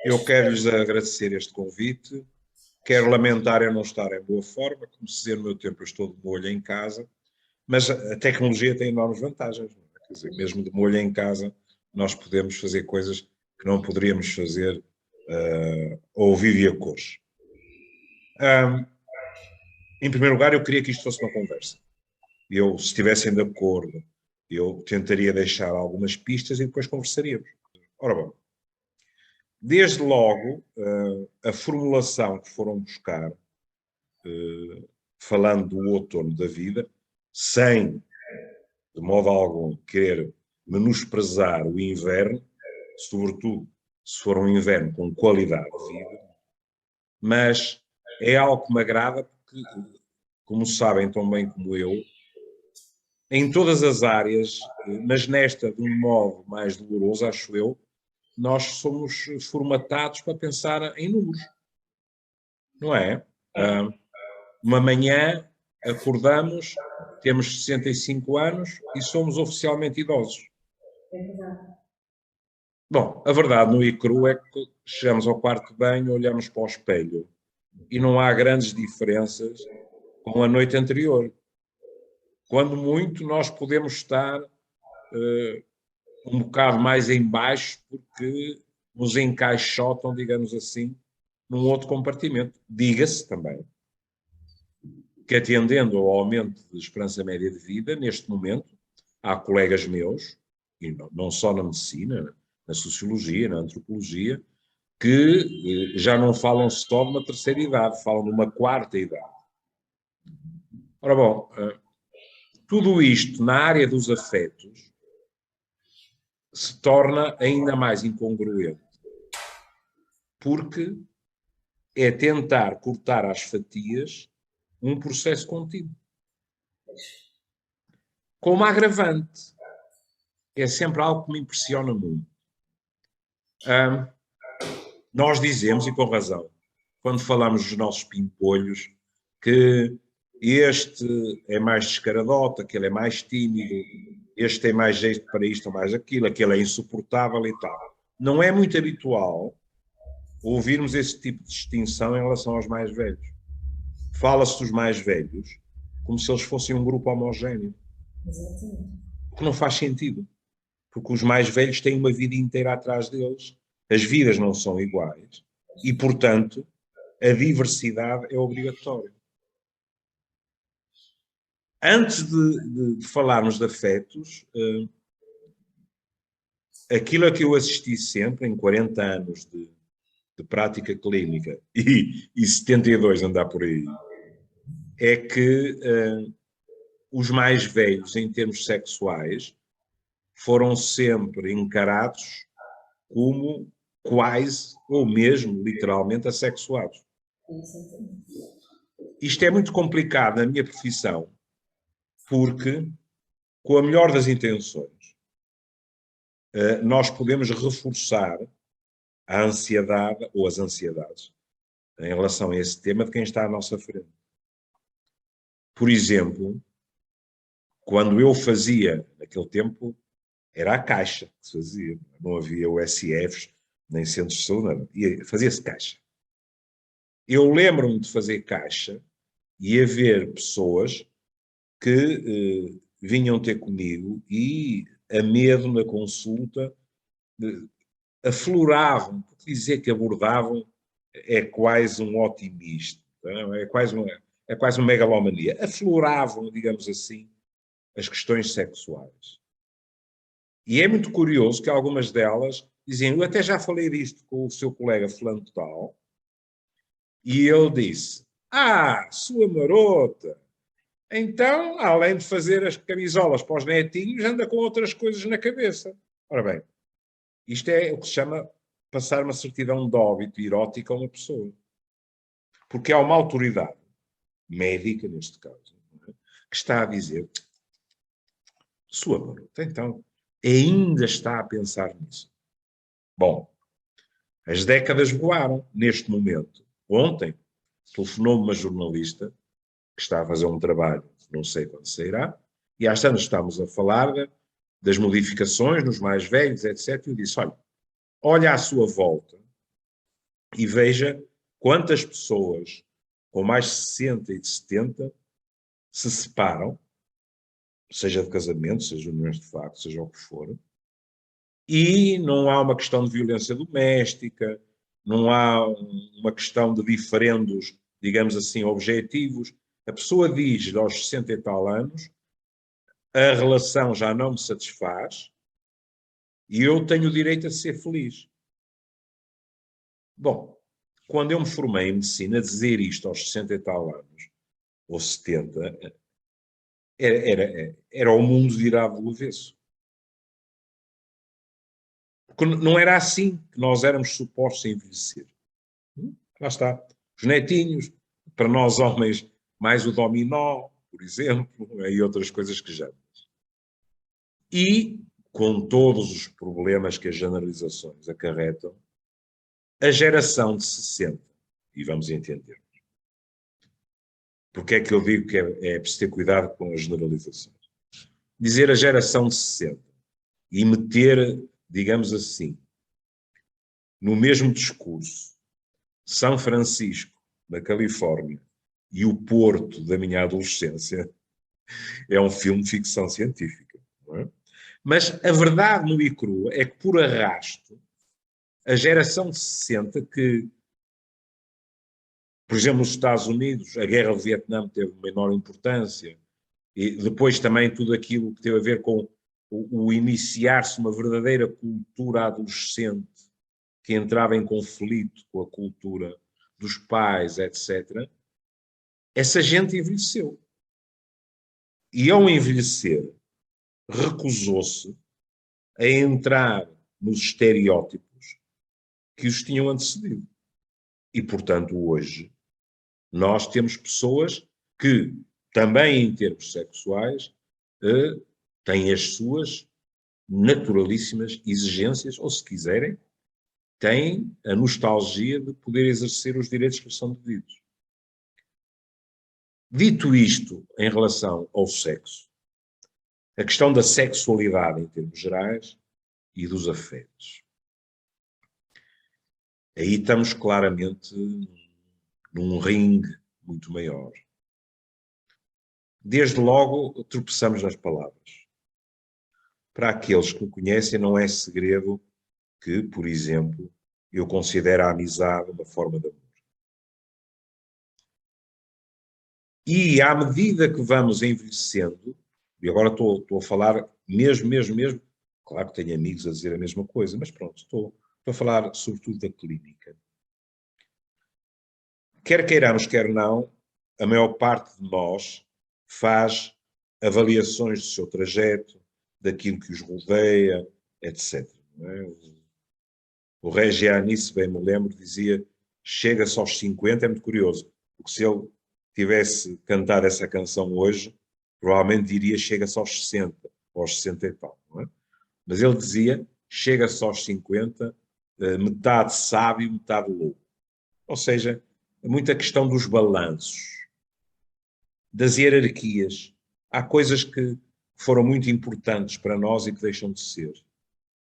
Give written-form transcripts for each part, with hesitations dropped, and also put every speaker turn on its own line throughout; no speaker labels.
Eu quero-lhes agradecer este convite, quero lamentar eu não estar em boa forma, como se dizia no meu tempo, eu estou de molho em casa, mas a tecnologia tem enormes vantagens, não é? Quer dizer, mesmo de molho em casa, nós podemos fazer coisas que não poderíamos fazer ou via cores. Em primeiro lugar, eu queria que isto fosse uma conversa. Eu, se estivessem de acordo, eu tentaria deixar algumas pistas e depois conversaríamos. Ora bom, desde logo, a formulação que foram buscar, falando do outono da vida, sem, de modo algum, querer menosprezar o inverno, sobretudo se for um inverno com qualidade de vida, mas é algo que me agrada porque, como sabem tão bem como eu, em todas as áreas, mas nesta de um modo mais doloroso, acho eu, nós somos formatados para pensar em números, não é? Uma manhã acordamos, temos 65 anos e somos oficialmente idosos. Bom, a verdade no ICRU é que chegamos ao quarto de banho, olhamos para o espelho e não há grandes diferenças com a noite anterior. Quando muito, nós podemos estar um bocado mais em baixo porque nos encaixotam, digamos assim, num outro compartimento. Diga-se também que, atendendo ao aumento de esperança média de vida, neste momento, há colegas meus, e não só na medicina, na sociologia, na antropologia, que já não falam só de uma terceira idade, falam de uma quarta idade. Ora bom, tudo isto na área dos afetos se torna ainda mais incongruente, porque é tentar cortar às fatias um processo contínuo. Como agravante, é sempre algo que me impressiona muito. Nós dizemos, e com razão, quando falamos dos nossos pimpolhos, que este é mais descaradota, aquele é mais tímido, este tem mais jeito para isto ou mais aquilo, aquele é insuportável e tal. Não é muito habitual ouvirmos esse tipo de distinção em relação aos mais velhos. Fala-se dos mais velhos como se eles fossem um grupo homogéneo. O que não faz sentido, porque os mais velhos têm uma vida inteira atrás deles, as vidas não são iguais e, portanto, a diversidade é obrigatória. Antes de falarmos de afetos, aquilo a que eu assisti sempre, em 40 anos de prática clínica e 72 andar por aí, é que os mais velhos, em termos sexuais, foram sempre encarados como quase, ou mesmo literalmente, assexuados. Isto é muito complicado na minha profissão, porque, com a melhor das intenções, nós podemos reforçar a ansiedade ou as ansiedades em relação a esse tema de quem está à nossa frente. Por exemplo, quando eu fazia, naquele tempo, era a caixa que se fazia, não havia USFs, nem centros de saúde, fazia-se caixa. Eu lembro-me de fazer caixa e haver pessoas que vinham ter comigo e, a medo na consulta, afloravam, porque dizer que abordavam é quase um otimista, é quase uma megalomania. Afloravam, digamos assim, as questões sexuais. E é muito curioso que algumas delas diziam, eu até já falei disto com o seu colega fulano tal, e ele disse, sua marota, então, além de fazer as camisolas para os netinhos, anda com outras coisas na cabeça. Ora bem, isto é o que se chama passar uma certidão de óbito erótica a uma pessoa. Porque há uma autoridade médica, neste caso, que está a dizer, sua marota, então, ainda está a pensar nisso. Bom, as décadas voaram neste momento. Ontem, telefonou-me uma jornalista que está a fazer um trabalho, não sei quando sairá, e às tantas estamos a falar das modificações nos mais velhos, etc. E eu disse, olha à sua volta e veja quantas pessoas com mais de 60 e de 70 se separam, seja de casamento, seja de uniões de facto, seja o que for, e não há uma questão de violência doméstica, não há uma questão de diferendos, digamos assim, objetivos. A pessoa diz aos 60 e tal anos, a relação já não me satisfaz e eu tenho o direito a ser feliz. Bom, quando eu me formei em medicina, dizer isto aos 60 e tal anos, ou 70, era o mundo virado do avesso. Porque não era assim que nós éramos supostos a envelhecer. Lá está. Os netinhos, para nós homens, mais o dominó, por exemplo, e outras coisas que já. E, com todos os problemas que as generalizações acarretam, a geração de 60, e vamos entender. Porque é que eu digo que é preciso ter cuidado com as generalizações? Dizer a geração de 60 e meter, digamos assim, no mesmo discurso, São Francisco, na Califórnia, e o Porto da minha adolescência, é um filme de ficção científica. Não é? Mas a verdade no e crua é que, por arrasto, a geração de 60 que, por exemplo, nos Estados Unidos, a guerra do Vietnã teve uma enorme importância, e depois também tudo aquilo que teve a ver com o iniciar-se uma verdadeira cultura adolescente que entrava em conflito com a cultura dos pais, etc., essa gente envelheceu. E ao envelhecer, recusou-se a entrar nos estereótipos que os tinham antecedido. E, portanto, hoje, nós temos pessoas que, também em termos sexuais, têm as suas naturalíssimas exigências, ou, se quiserem, têm a nostalgia de poder exercer os direitos que lhes são devidos. Dito isto em relação ao sexo, a questão da sexualidade em termos gerais e dos afetos. Aí estamos claramente num ringue muito maior. Desde logo, tropeçamos nas palavras. Para aqueles que me conhecem, não é segredo que, por exemplo, eu considero a amizade uma forma de amor. E à medida que vamos envelhecendo, e agora estou a falar mesmo, claro que tenho amigos a dizer a mesma coisa, mas pronto, estou a falar sobretudo da clínica. Quer queiramos, quer não, a maior parte de nós faz avaliações do seu trajeto, daquilo que os rodeia, etc. Não é? O Reggiani, se bem me lembro, dizia: chega-se aos 50, é muito curioso, porque se ele tivesse cantado essa canção hoje, provavelmente diria: chega-se aos 60, aos 60 e tal. Não é? Mas ele dizia: chega-se aos 50, metade sábio, metade louco. Ou seja, é muita questão dos balanços, das hierarquias. Há coisas que foram muito importantes para nós e que deixam de ser.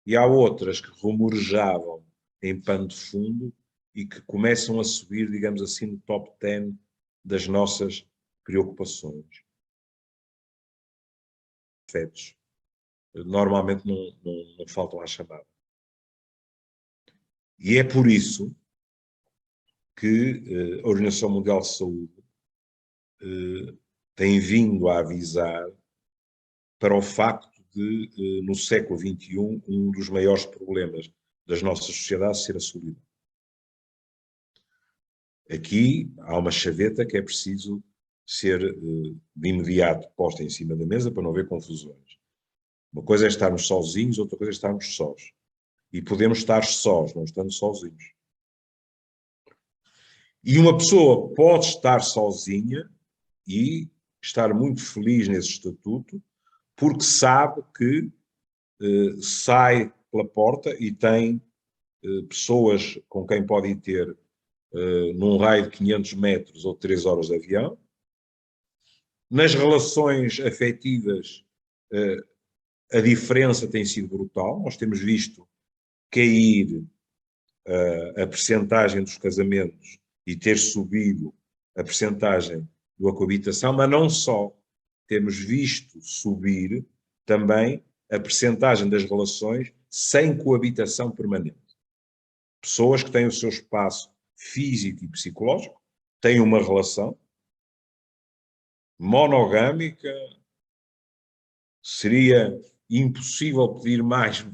E há outras que rumorejavam em pano de fundo e que começam a subir, digamos assim, no top 10 das nossas preocupações. Afetos normalmente não faltam à chamada. E é por isso que a Organização Mundial de Saúde tem vindo a avisar para o facto de, no século XXI, um dos maiores problemas das nossas sociedades ser a solidão. Aqui há uma chaveta que é preciso ser de imediato posta em cima da mesa para não haver confusões. Uma coisa é estarmos sozinhos, outra coisa é estarmos sós. E podemos estar sós, não estando sozinhos. E uma pessoa pode estar sozinha e estar muito feliz nesse estatuto, porque sabe que sai pela porta e tem pessoas com quem pode ir ter num raio de 500 metros ou 3 horas de avião. Nas relações afetivas, a diferença tem sido brutal. Nós temos visto cair a percentagem dos casamentos e ter subido a percentagem da coabitação, mas não só. Temos visto subir também a percentagem das relações sem coabitação permanente. Pessoas que têm o seu espaço físico e psicológico, têm uma relação monogâmica, seria impossível pedir mais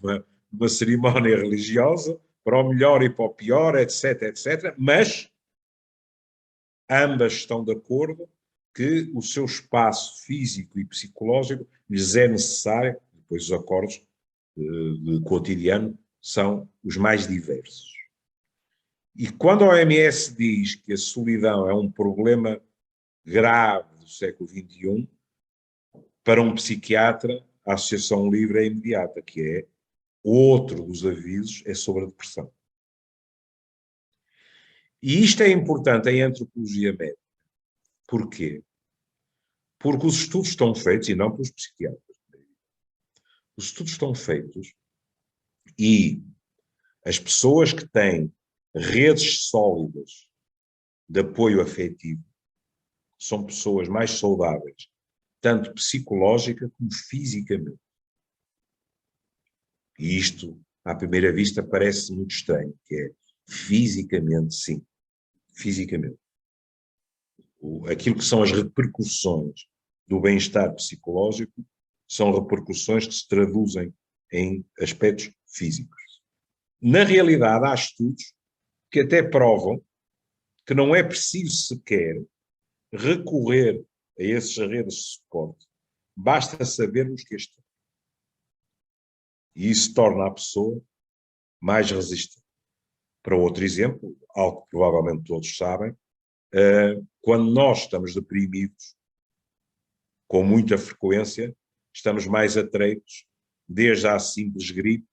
uma cerimónia religiosa, para o melhor e para o pior, etc, etc, mas ambas estão de acordo que o seu espaço físico e psicológico lhes é necessário, depois os acordos de cotidiano são os mais diversos. E quando a OMS diz que a solidão é um problema grave do século XXI, para um psiquiatra, a associação livre é imediata, que é outro dos avisos é sobre a depressão. E isto é importante em antropologia médica. Porquê? Porque os estudos estão feitos, e não pelos psiquiatras. Os estudos estão feitos e as pessoas que têm redes sólidas de apoio afetivo são pessoas mais saudáveis, tanto psicológica como fisicamente. E isto, à primeira vista, parece muito estranho, que é fisicamente, sim. Fisicamente. Aquilo que são as repercussões do bem-estar psicológico são repercussões que se traduzem em aspectos físicos. Na realidade, há estudos que até provam que não é preciso sequer recorrer a essas redes de suporte. Basta sabermos que este. E isso torna a pessoa mais resistente. Para outro exemplo, algo que provavelmente todos sabem, quando nós estamos deprimidos, com muita frequência, estamos mais atreitos, desde à simples gripe,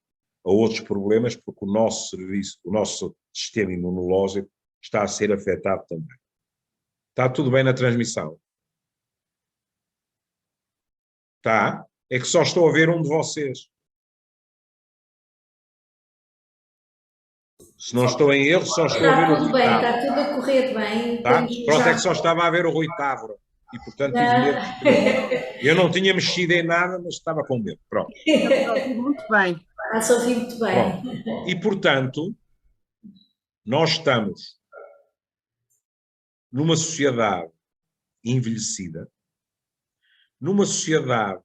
a outros problemas, porque o nosso serviço, o nosso sistema imunológico está a ser afetado também. Está tudo bem na transmissão? Está? É que só estou a ver um de vocês. Se não estou em erro, só estou a ver o Rui
Bem,
Távora.
está tudo a correr bem.
Tá? Pronto, é
Já...
que só estava a ver o Rui Távora. E, portanto, tive medo de escrever. Eu não tinha mexido em nada, mas estava com medo. Pronto.
Muito bem.
Está a ouvir muito bem.
Pronto. E, portanto, nós estamos numa sociedade envelhecida, numa sociedade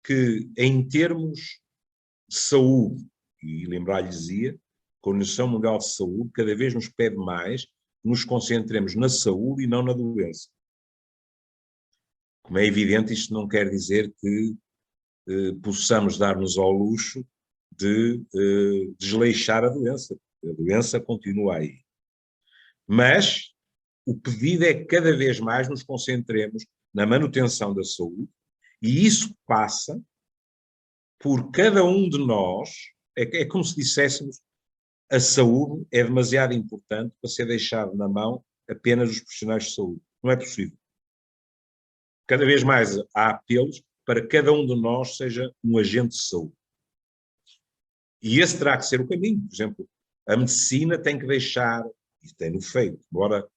que, em termos de saúde, e lembrar-lhes-ia, a Organização Mundial de Saúde cada vez nos pede mais que nos concentremos na saúde e não na doença. Como é evidente, isto não quer dizer que possamos dar-nos ao luxo de desleixar a doença. A doença continua aí. Mas o pedido é que cada vez mais nos concentremos na manutenção da saúde, e isso passa por cada um de nós. É como se disséssemos: a saúde é demasiado importante para ser deixado na mão apenas dos profissionais de saúde. Não é possível. Cada vez mais há apelos para que cada um de nós seja um agente de saúde. E esse terá que ser o caminho. Por exemplo, a medicina tem que deixar, e tem-no feito, embora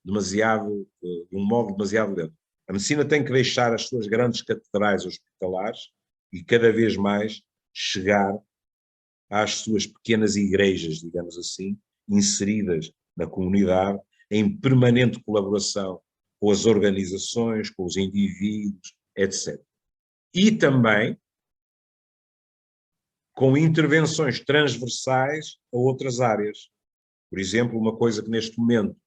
demasiado, de um modo demasiado lento, a medicina tem que deixar as suas grandes catedrais hospitalares e cada vez mais chegar às suas pequenas igrejas, digamos assim, inseridas na comunidade, em permanente colaboração com as organizações, com os indivíduos, etc. E também com intervenções transversais a outras áreas. Por exemplo, uma coisa que neste momento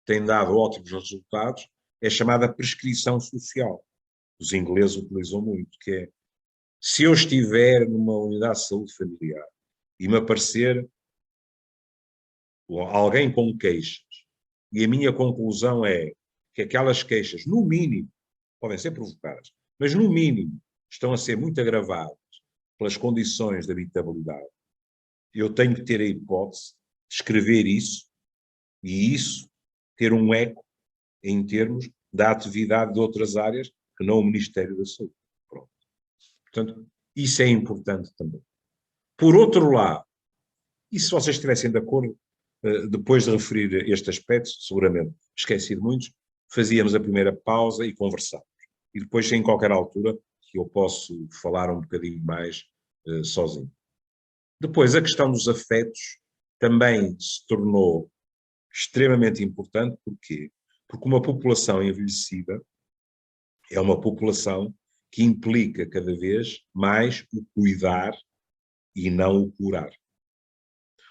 tem dado ótimos resultados é a chamada prescrição social. Os ingleses utilizam muito, que é: se eu estiver numa unidade de saúde familiar e me aparecer alguém com queixas, e a minha conclusão é que aquelas queixas, no mínimo, podem ser provocadas, mas no mínimo estão a ser muito agravadas pelas condições de habitabilidade, eu tenho que ter a hipótese de escrever isso, e isso ter um eco em termos da atividade de outras áreas que não o Ministério da Saúde. Pronto. Portanto, isso é importante também. Por outro lado, e se vocês estivessem de acordo, depois de referir este aspecto, seguramente esqueci de muitos, fazíamos a primeira pausa e conversávamos. E depois, em qualquer altura, eu posso falar um bocadinho mais sozinho. Depois, a questão dos afetos também se tornou extremamente importante. Porquê? Porque uma população envelhecida é uma população que implica cada vez mais o cuidar e não o curar.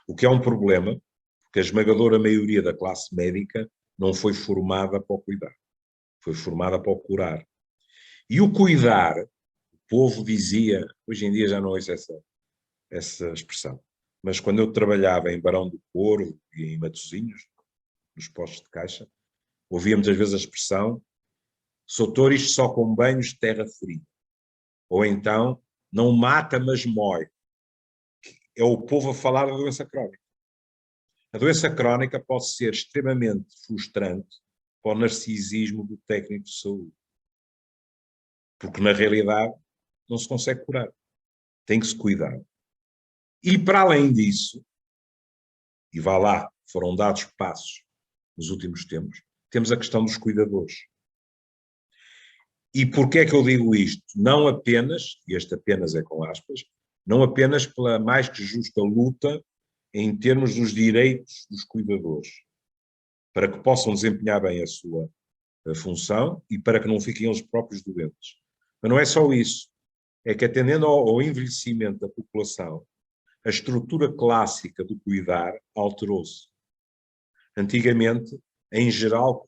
O que é um problema, porque a esmagadora maioria da classe médica não foi formada para o cuidar, foi formada para o curar. E o cuidar, o povo dizia, hoje em dia já não ouço essa expressão, mas quando eu trabalhava em Barão do Corvo e em Matosinhos, nos postos de caixa, ouvia muitas vezes a expressão: "Soutor, isto só com banhos de terra fria." Ou então, "não mata, mas mói." É o povo a falar da doença crónica. A doença crónica pode ser extremamente frustrante para o narcisismo do técnico de saúde. Porque, na realidade, não se consegue curar. Tem que se cuidar. E, para além disso, e vá lá, foram dados passos nos últimos tempos, temos a questão dos cuidadores. E porquê é que eu digo isto? Não apenas, e este apenas é com aspas, não apenas pela mais que justa luta em termos dos direitos dos cuidadores, para que possam desempenhar bem a sua função e para que não fiquem eles próprios doentes. Mas não é só isso. É que, atendendo ao envelhecimento da população, a estrutura clássica do cuidar alterou-se. Antigamente, em geral,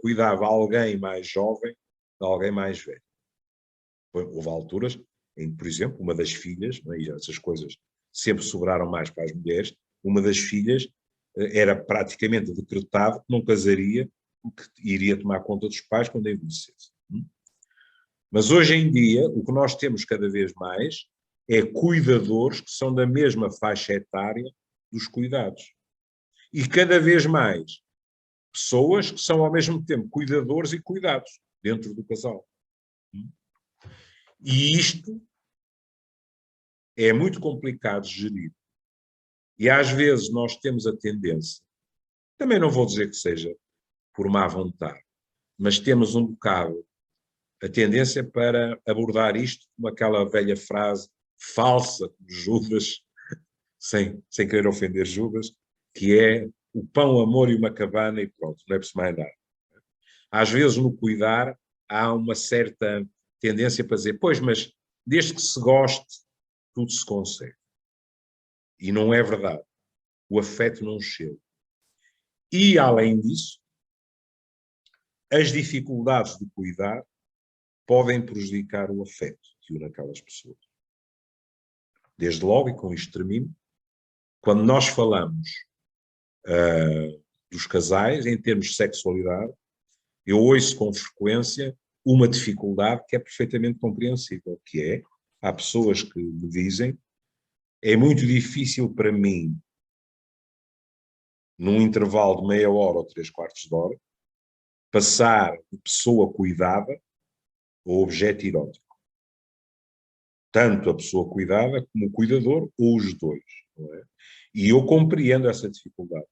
cuidava alguém mais jovem de alguém mais velho. Houve alturas em que, por exemplo, uma das filhas, e essas coisas sempre sobraram mais para as mulheres, uma das filhas era praticamente decretado que não casaria, porque iria tomar conta dos pais quando envelhecesse. Mas hoje em dia, o que nós temos cada vez mais é cuidadores que são da mesma faixa etária dos cuidados. E cada vez mais pessoas que são ao mesmo tempo cuidadores e cuidados dentro do casal. E isto é muito complicado de gerir. E às vezes nós temos a tendência, também não vou dizer que seja por má vontade, mas temos um bocado a tendência para abordar isto como aquela velha frase falsa de Judas, sem querer ofender Judas, que é o pão, o amor e uma cabana e pronto, não é preciso mais nada. Às vezes no cuidar há uma certa tendência para dizer, pois, mas desde que se goste, tudo se consegue. E não é verdade. O afeto não chega. E, além disso, as dificuldades de cuidar podem prejudicar o afeto que une aquelas pessoas. Desde logo, e com isto termino, quando nós falamos dos casais, em termos de sexualidade, eu ouço com frequência uma dificuldade que é perfeitamente compreensível, que é, há pessoas que me dizem, é muito difícil para mim, num intervalo de meia hora ou 3/4 de hora, passar de pessoa cuidada ao objeto erótico. Tanto a pessoa cuidada como o cuidador, ou os dois. Não é? E eu compreendo essa dificuldade.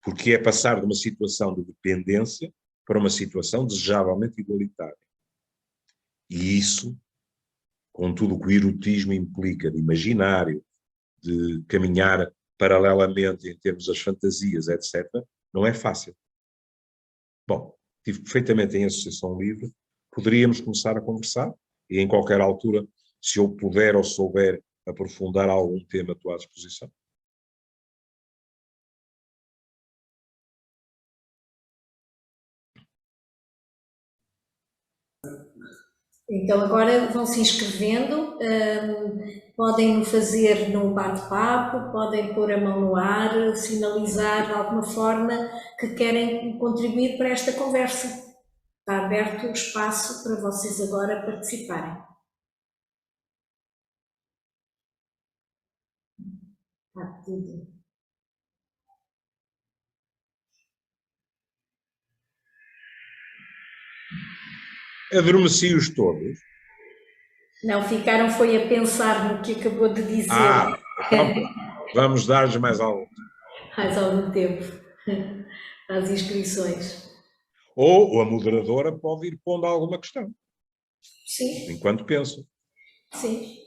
Porque é passar de uma situação de dependência para uma situação desejavelmente igualitária. E isso, com tudo o que o erotismo implica de imaginário, de caminhar paralelamente em termos das fantasias, etc., não é fácil. Bom, estive perfeitamente em associação livre, poderíamos começar a conversar e em qualquer altura, se eu puder ou souber aprofundar algum tema, estou à disposição.
Então agora vão se inscrevendo, podem fazer no bate-papo, podem pôr a mão no ar, sinalizar de alguma forma que querem contribuir para esta conversa. Está aberto o espaço para vocês agora participarem. Está tudo.
Adormeci-os todos.
Não, ficaram foi a pensar no que acabou de dizer.
Então vamos dar-lhes mais algo.
mais algum tempo às inscrições.
Ou a moderadora pode ir pondo alguma questão,
Sim,
enquanto penso.
sim.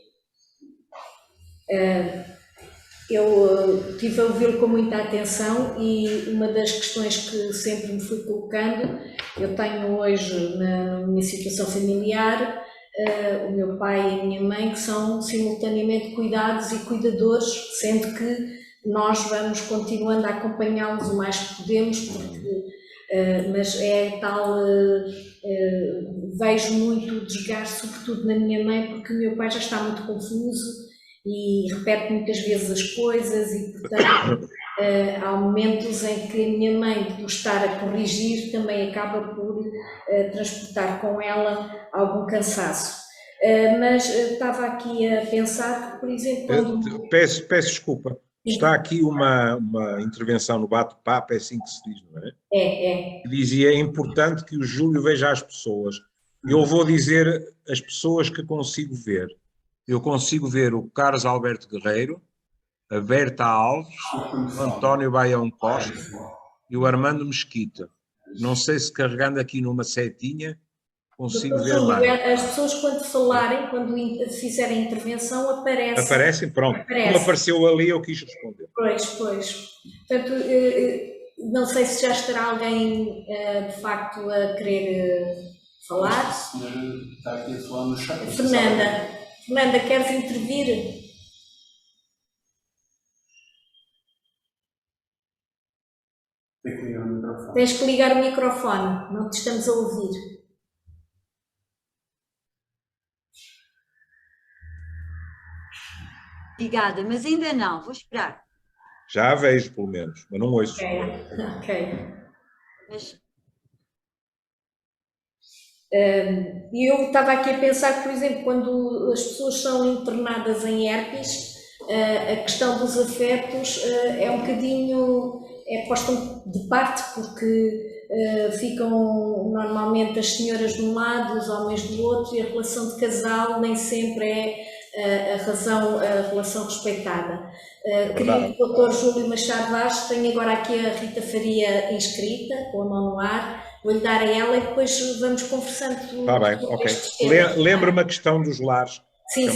Eu tive a ouvi-lo com muita atenção e uma das questões que sempre me fui colocando, eu tenho hoje na minha situação familiar, o meu pai e a minha mãe, que são simultaneamente cuidados e cuidadores, sendo que nós vamos continuando a acompanhá-los o mais que podemos, porque, mas é tal, vejo muito o desgaste, sobretudo na minha mãe, porque o meu pai já está muito confuso e repete muitas vezes as coisas e, portanto, há momentos em que a minha mãe, por estar a corrigir, também acaba por transportar com ela algum cansaço. Mas estava aqui a pensar que, por exemplo, quando...
Peço desculpa. Está aqui uma intervenção no bate-papo, é assim que se diz, não é?
É.
Que dizia, é importante que o Júlio veja as pessoas. Eu vou dizer as pessoas que consigo ver. Eu consigo ver o Carlos Alberto Guerreiro, a Berta Alves, o António Baião Costa e o Armando Mesquita. Não sei se carregando aqui numa setinha consigo
Doutor
ver
Júlio,
mais.
as pessoas quando falarem, quando fizerem intervenção, aparecem.
Aparecem? Pronto. Como
Aparecem.
apareceu ali, eu quis responder.
Pois. Portanto, não sei se já estará alguém de facto a querer falar.
A senhora está aqui a falar no chat.
Fernanda, queres intervir?
Tem que ligar o microfone.
Tens que ligar o microfone, não te estamos a ouvir.
Ligada, mas ainda não, vou esperar.
Já a vejo, pelo menos, mas não ouço.
Ok.
Mas
E eu estava aqui a pensar que, por exemplo, quando as pessoas são internadas em herpes, a questão dos afetos é um bocadinho, é posta de parte, porque ficam normalmente as senhoras de um lado, os homens do outro, e a relação de casal nem sempre é a relação respeitada. Queria que o Dr. Júlio Machado Vaz tenha agora aqui a Rita Faria inscrita, com a mão no ar. Vou-lhe dar a ela e depois vamos conversando.
Está bem, ok. Lembra-me a questão dos lares,
sim,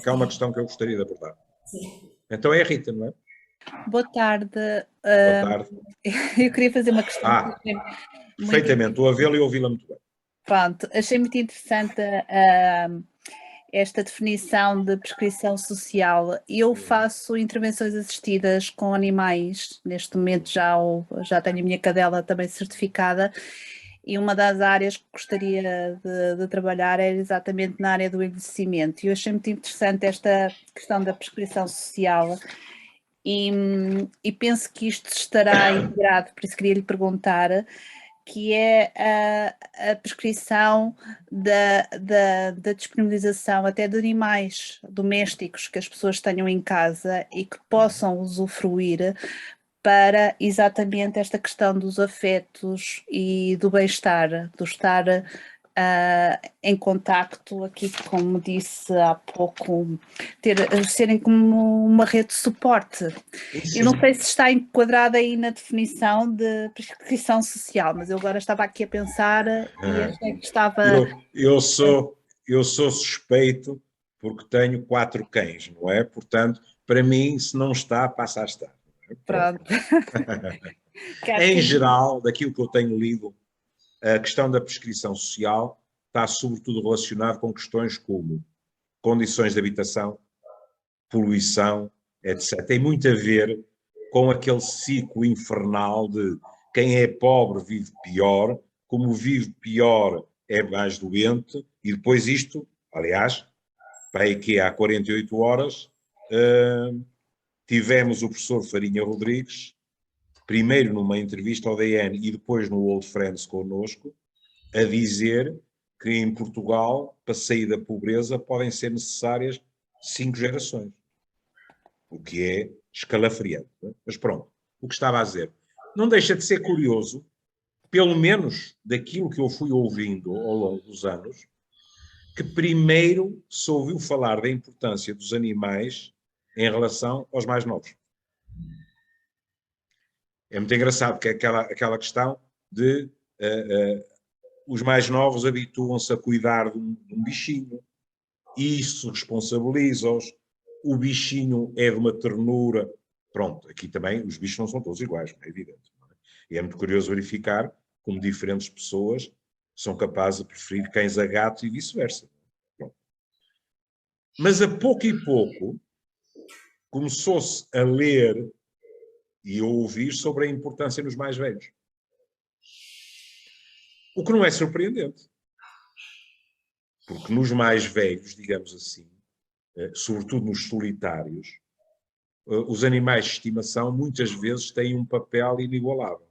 que é uma questão que eu gostaria de abordar.
Sim.
Então é a Rita, não é?
Boa tarde.
Boa tarde.
Eu queria fazer uma questão.
Perfeitamente, estou a vê-la e ouvi-la muito bem.
Pronto, achei muito interessante esta definição de prescrição social. Eu faço intervenções assistidas com animais, neste momento já tenho a minha cadela também certificada, e uma das áreas que gostaria de trabalhar era exatamente na área do envelhecimento. E eu achei muito interessante esta questão da prescrição social. E penso que isto estará integrado, por isso queria lhe perguntar, que é a prescrição da disponibilização até de animais domésticos que as pessoas tenham em casa e que possam usufruir para exatamente esta questão dos afetos e do bem-estar, do estar em contacto aqui, como disse há pouco, serem como uma rede de suporte. Eu não sei se está enquadrada aí na definição de prescrição social, mas eu agora estava aqui a pensar e achei que estava...
Eu sou suspeito porque tenho 4 cães, não é? Portanto, para mim, se não está, passa a estar.
Pronto.
Em geral, daquilo que eu tenho lido, a questão da prescrição social está sobretudo relacionada com questões como condições de habitação, poluição, etc. Tem muito a ver com aquele ciclo infernal de quem é pobre vive pior, como vive pior é mais doente, e depois isto, aliás, para aí que há 48 horas, tivemos o professor Farinha Rodrigues, primeiro numa entrevista ao DN e depois no Old Friends connosco, a dizer que em Portugal, para sair da pobreza, podem ser necessárias 5 gerações. O que é escalafriante. Não é? Mas pronto, o que estava a dizer. Não deixa de ser curioso, pelo menos daquilo que eu fui ouvindo ao longo dos anos, que primeiro se ouviu falar da importância dos animais em relação aos mais novos. É muito engraçado, que é aquela questão de os mais novos habituam-se a cuidar de um bichinho, isso responsabiliza-os, o bichinho é de uma ternura. Pronto, aqui também os bichos não são todos iguais, é evidente. Não é? E é muito curioso verificar como diferentes pessoas são capazes de preferir cães a gatos e vice-versa. Mas a pouco e pouco começou-se a ler e a ouvir sobre a importância nos mais velhos. O que não é surpreendente. Porque nos mais velhos, digamos assim, sobretudo nos solitários, os animais de estimação muitas vezes têm um papel inigualável.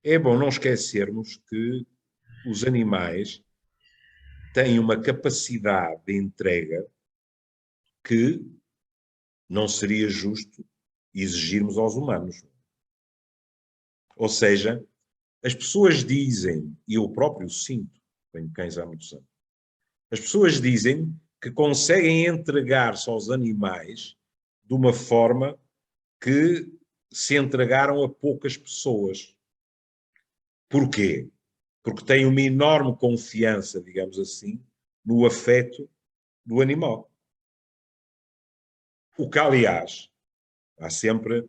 É bom não esquecermos que os animais têm uma capacidade de entrega que não seria justo exigirmos aos humanos. Ou seja, as pessoas dizem, e eu próprio sinto, tenho cães há muitos anos, as pessoas dizem que conseguem entregar-se aos animais de uma forma que se entregaram a poucas pessoas. Porquê? Porque têm uma enorme confiança, digamos assim, no afeto do animal. O que, aliás, há sempre,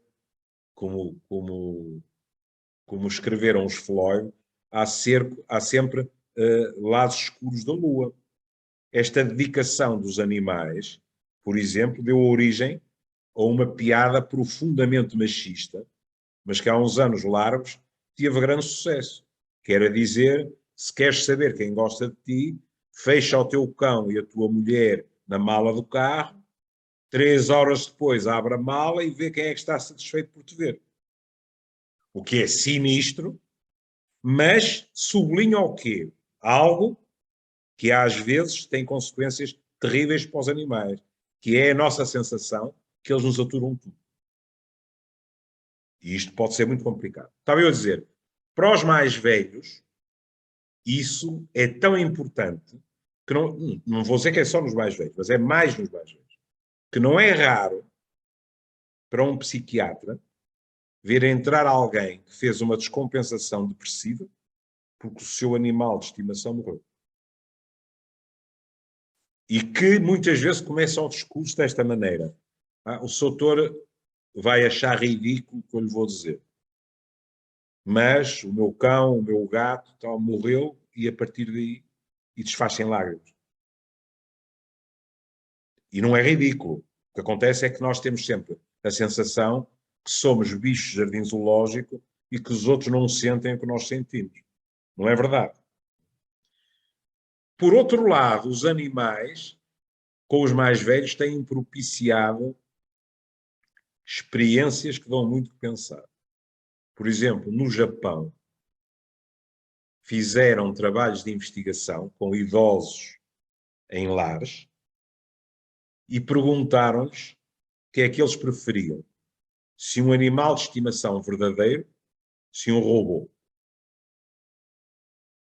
como escreveram os Freud, há sempre lados escuros da lua. Esta dedicação dos animais, por exemplo, deu origem a uma piada profundamente machista, mas que há uns anos largos teve grande sucesso, que era dizer, se queres saber quem gosta de ti, fecha o teu cão e a tua mulher na mala do carro, 3 horas depois abre a mala e vê quem é que está satisfeito por te ver. O que é sinistro, mas sublinha o quê? Algo que às vezes tem consequências terríveis para os animais, que é a nossa sensação que eles nos aturam tudo. E isto pode ser muito complicado. Estava eu a dizer, para os mais velhos, isso é tão importante que não vou dizer que é só nos mais velhos, mas é mais nos mais velhos, que não é raro para um psiquiatra ver entrar alguém que fez uma descompensação depressiva porque o seu animal de estimação morreu. E que muitas vezes começa o discurso desta maneira. O doutor vai achar ridículo o que eu lhe vou dizer. Mas o meu cão, o meu gato, tal, morreu e a partir daí e desfaz em lágrimas. E não é ridículo. O que acontece é que nós temos sempre a sensação que somos bichos de jardim zoológico e que os outros não sentem o que nós sentimos. Não é verdade. Por outro lado, os animais, com os mais velhos, têm propiciado experiências que dão muito que pensar. Por exemplo, no Japão, fizeram trabalhos de investigação com idosos em lares e perguntaram-lhes o que é que eles preferiam. Se um animal de estimação verdadeiro, se um robô.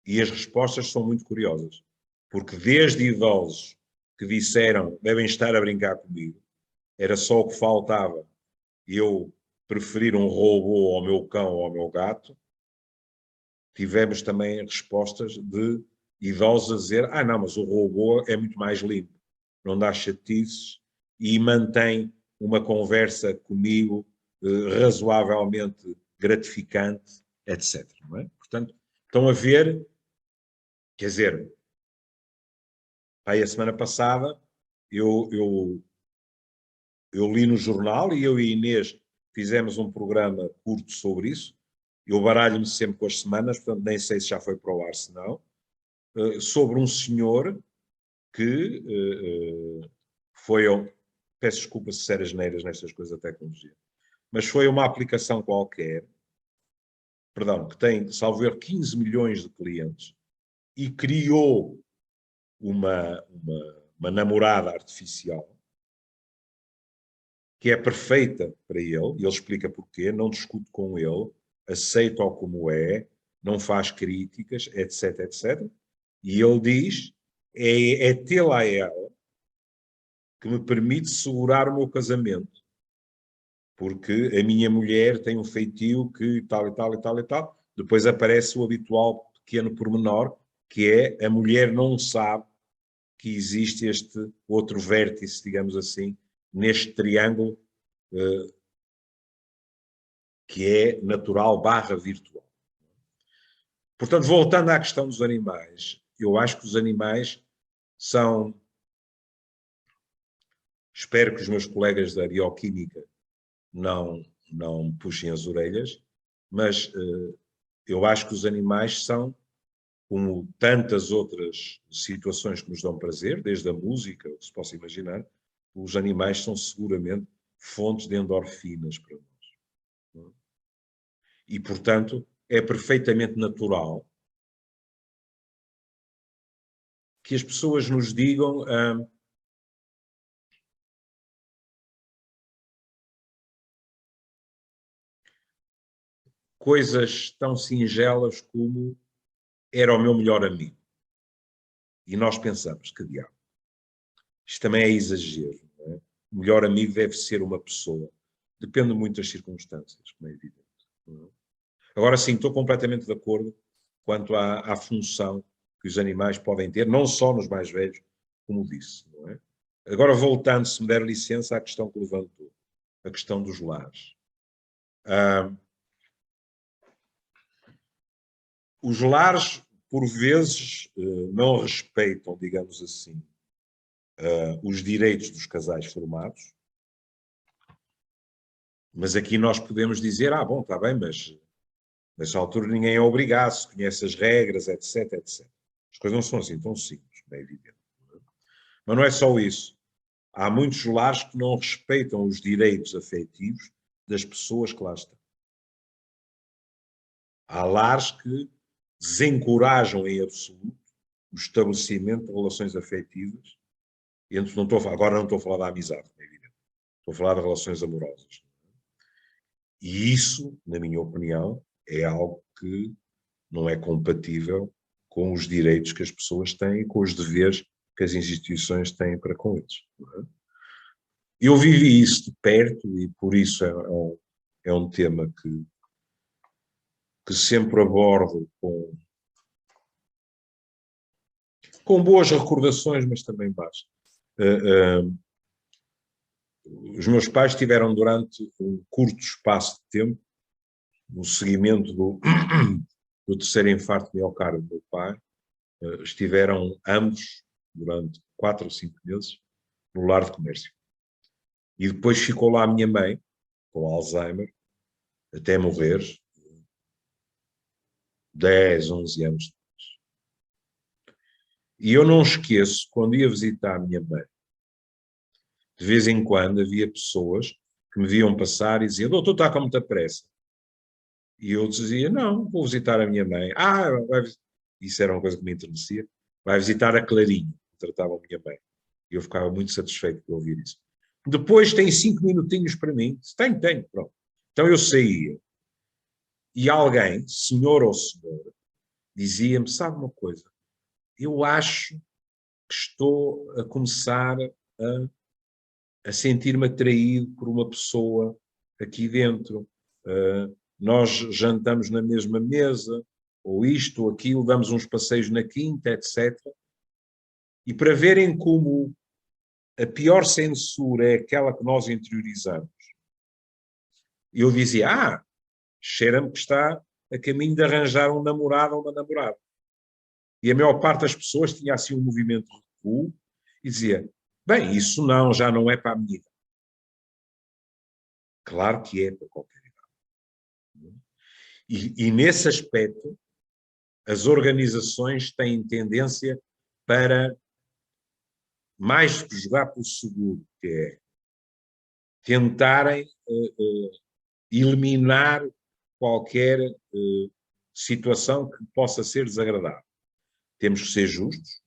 E as respostas são muito curiosas. Porque desde idosos que disseram devem estar a brincar comigo, era só o que faltava eu preferir um robô ao meu cão ou ao meu gato, tivemos também respostas de idosos a dizer não, mas o robô é muito mais limpo, não dá chatices e mantém uma conversa comigo razoavelmente gratificante, etc. Não é? Portanto, estão a ver, quer dizer, aí a semana passada eu li no jornal e eu e Inês fizemos um programa curto sobre isso. Eu baralho-me sempre com as semanas, portanto nem sei se já foi para o ar, se não, sobre um senhor que foi, peço desculpa se ser asneiras nestas coisas da tecnologia, mas foi uma aplicação qualquer, perdão, que tem, salvo erro, 15 milhões de clientes e criou uma namorada artificial que é perfeita para ele, e ele explica porquê, não discute com ele, aceita-o como é, não faz críticas, etc, etc. E ele diz, é tê-la a ela que me permite segurar o meu casamento. porque a minha mulher tem um feitio que tal e tal e tal e tal. Depois aparece o habitual pequeno pormenor, que é a mulher não sabe que existe este outro vértice, digamos assim, neste triângulo que é natural / virtual. Portanto, voltando à questão dos animais, eu acho que os animais são... Espero que os meus colegas da bioquímica não puxem as orelhas, mas eu acho que os animais são, como tantas outras situações que nos dão prazer, desde a música, o que se possa imaginar, os animais são seguramente fontes de endorfinas para nós. E, portanto, é perfeitamente natural que as pessoas nos digam coisas tão singelas como era o meu melhor amigo. E nós pensamos, que diabo. Isto também é exagero. Não é? O melhor amigo deve ser uma pessoa. Depende muito das circunstâncias, como é evidente. Não é? Agora sim, estou completamente de acordo quanto à função que os animais podem ter, não só nos mais velhos, como disse. Não é? Agora, voltando, se me der licença, à questão que levantou, a questão dos lares. Os lares, por vezes, não respeitam, digamos assim, os direitos dos casais formados, mas aqui nós podemos dizer, bom, está bem, mas nessa altura ninguém é obrigado, se conhece as regras, etc, etc. As coisas não são assim tão simples, é evidente. Mas não é só isso. Há muitos lares que não respeitam os direitos afetivos das pessoas que lá estão. Há lares que desencorajam em absoluto o estabelecimento de relações afetivas. Agora não estou a falar da amizade, é evidente. Estou a falar de relações amorosas. E isso, na minha opinião, é algo que não é compatível com os direitos que as pessoas têm e com os deveres que as instituições têm para com eles. Não é? Eu vivi isso de perto e por isso é um tema que sempre abordo com boas recordações, mas também más. Os meus pais tiveram durante um curto espaço de tempo, no seguimento do terceiro infarto miocárdio do meu pai, estiveram ambos durante 4 ou 5 meses no lar de comércio. E depois ficou lá a minha mãe, com Alzheimer, até morrer, 10, 11 anos depois. E eu não esqueço, quando ia visitar a minha mãe, de vez em quando havia pessoas que me viam passar e diziam, doutor, está com muita pressa. E eu dizia, não, vou visitar a minha mãe. Isso era uma coisa que me enternecia. Vai visitar a Clarinha, que tratava a minha mãe. E eu ficava muito satisfeito por ouvir isso. Depois tem 5 minutinhos para mim. Tenho, pronto. Então eu saía. E alguém, senhor ou senhora, dizia-me, sabe uma coisa, eu acho que estou a começar a sentir-me atraído por uma pessoa aqui dentro. Nós jantamos na mesma mesa, ou isto, ou aquilo, damos uns passeios na quinta, etc. E para verem como a pior censura é aquela que nós interiorizamos, eu dizia, cheira-me que está a caminho de arranjar um namorado ou uma namorada. E a maior parte das pessoas tinha assim um movimento de recuo e dizia, bem, isso não, já não é para a minha idade. Claro que é para qualquer idade. E nesse aspecto, as organizações têm tendência para mais do que jogar pelo seguro, que é tentarem eliminar qualquer situação que possa ser desagradável. Temos que ser justos.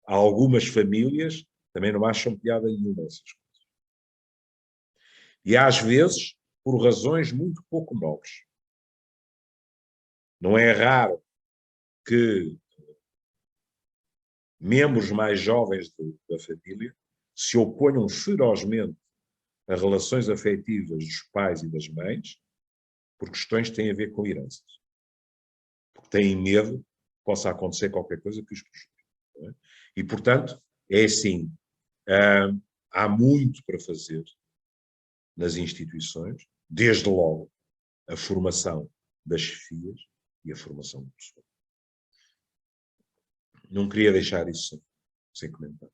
Algumas famílias também não acham piada nenhuma essas coisas. E às vezes, por razões muito pouco nobres. Não é raro que membros mais jovens da família se oponham ferozmente as relações afetivas dos pais e das mães por questões que têm a ver com heranças. Porque têm medo que possa acontecer qualquer coisa que os prejudique. Não é? E, portanto, é assim, há muito para fazer nas instituições, desde logo a formação das chefias e a formação do pessoal. Não queria deixar isso sem comentar.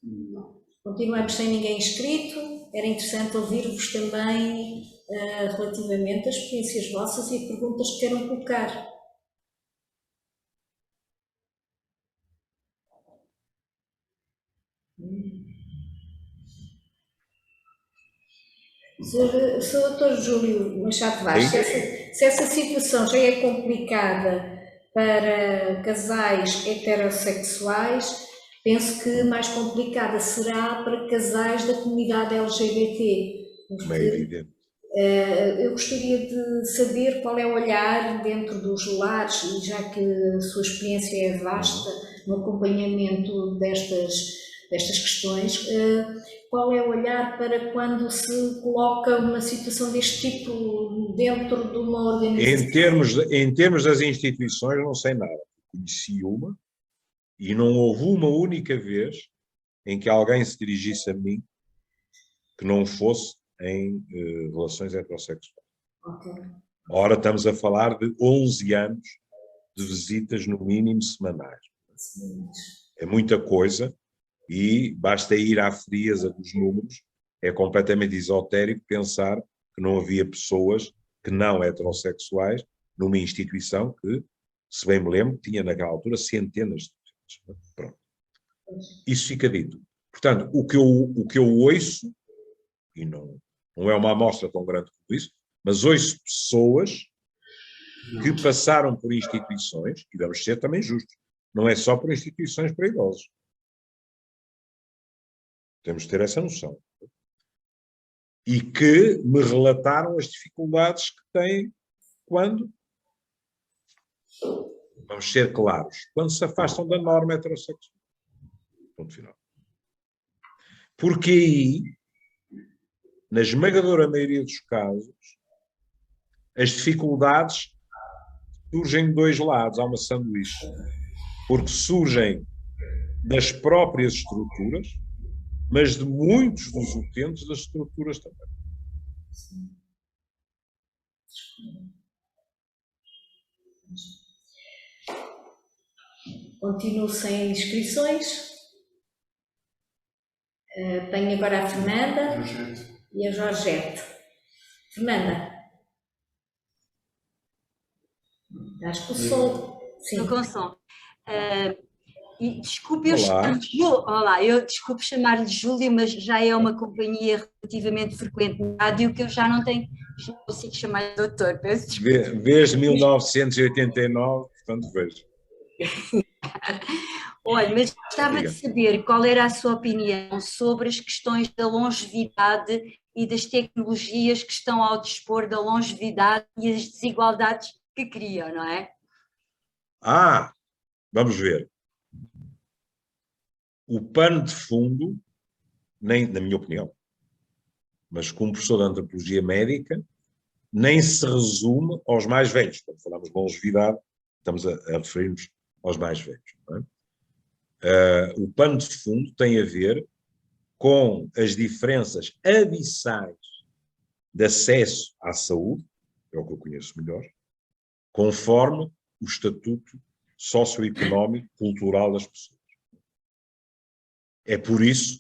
Não.
Continuamos sem ninguém inscrito. Era interessante ouvir-vos também relativamente às experiências vossas e perguntas que queiram colocar. Sr. Dr. Júlio Machado Vaz, se essa situação já é complicada para casais heterossexuais, penso que mais complicada será para casais da comunidade LGBT.
Como é evidente.
Eu gostaria de saber qual é o olhar dentro dos lares, e já que a sua experiência é vasta no acompanhamento destas questões, qual é o olhar para quando se coloca uma situação deste tipo dentro de uma organização?
Em termos das instituições, não sei nada. Conheci uma e não houve uma única vez em que alguém se dirigisse a mim que não fosse em relações heterossexuais.
Okay.
Ora, estamos a falar de 11 anos de visitas, no mínimo, semanais. É muita coisa e basta ir à frieza dos números. É completamente esotérico pensar que não havia pessoas que não heterossexuais numa instituição que, se bem me lembro, tinha naquela altura centenas de pessoas. Pronto. Isso fica dito. Portanto, o que eu ouço, e não é uma amostra tão grande como isso, mas ouço pessoas que passaram por instituições, e vamos ser também justos, não é só por instituições para idosos. Temos de ter essa noção. E que me relataram as dificuldades que têm quando, vamos ser claros, quando se afastam da norma heterossexual. Ponto final. Porque aí, na esmagadora maioria dos casos, as dificuldades surgem de dois lados, há uma sanduíche. Porque surgem das próprias estruturas, mas de muitos dos utentes das estruturas também.
Continuo sem inscrições. Tenho agora a Fernanda e a Georgette. Fernanda. Acho que o som. Sim.
Estou com som. E desculpe eu desculpe chamar-lhe Júlia, mas já é uma companhia relativamente frequente na rádio que eu já não consigo chamar de doutor. Peço desculpa.
Desde 1989, portanto vejo.
Olha, mas gostava de saber qual era a sua opinião sobre as questões da longevidade e das tecnologias que estão ao dispor da longevidade e as desigualdades que criam, não é?
Vamos ver. O pano de fundo, nem, na minha opinião, mas como professor de antropologia médica, nem se resume aos mais velhos. Quando falamos de longevidade, estamos a referir-nos aos mais velhos. Não é? O pano de fundo tem a ver com as diferenças abissais de acesso à saúde, é o que eu conheço melhor, conforme o estatuto socioeconómico, cultural das pessoas. É por isso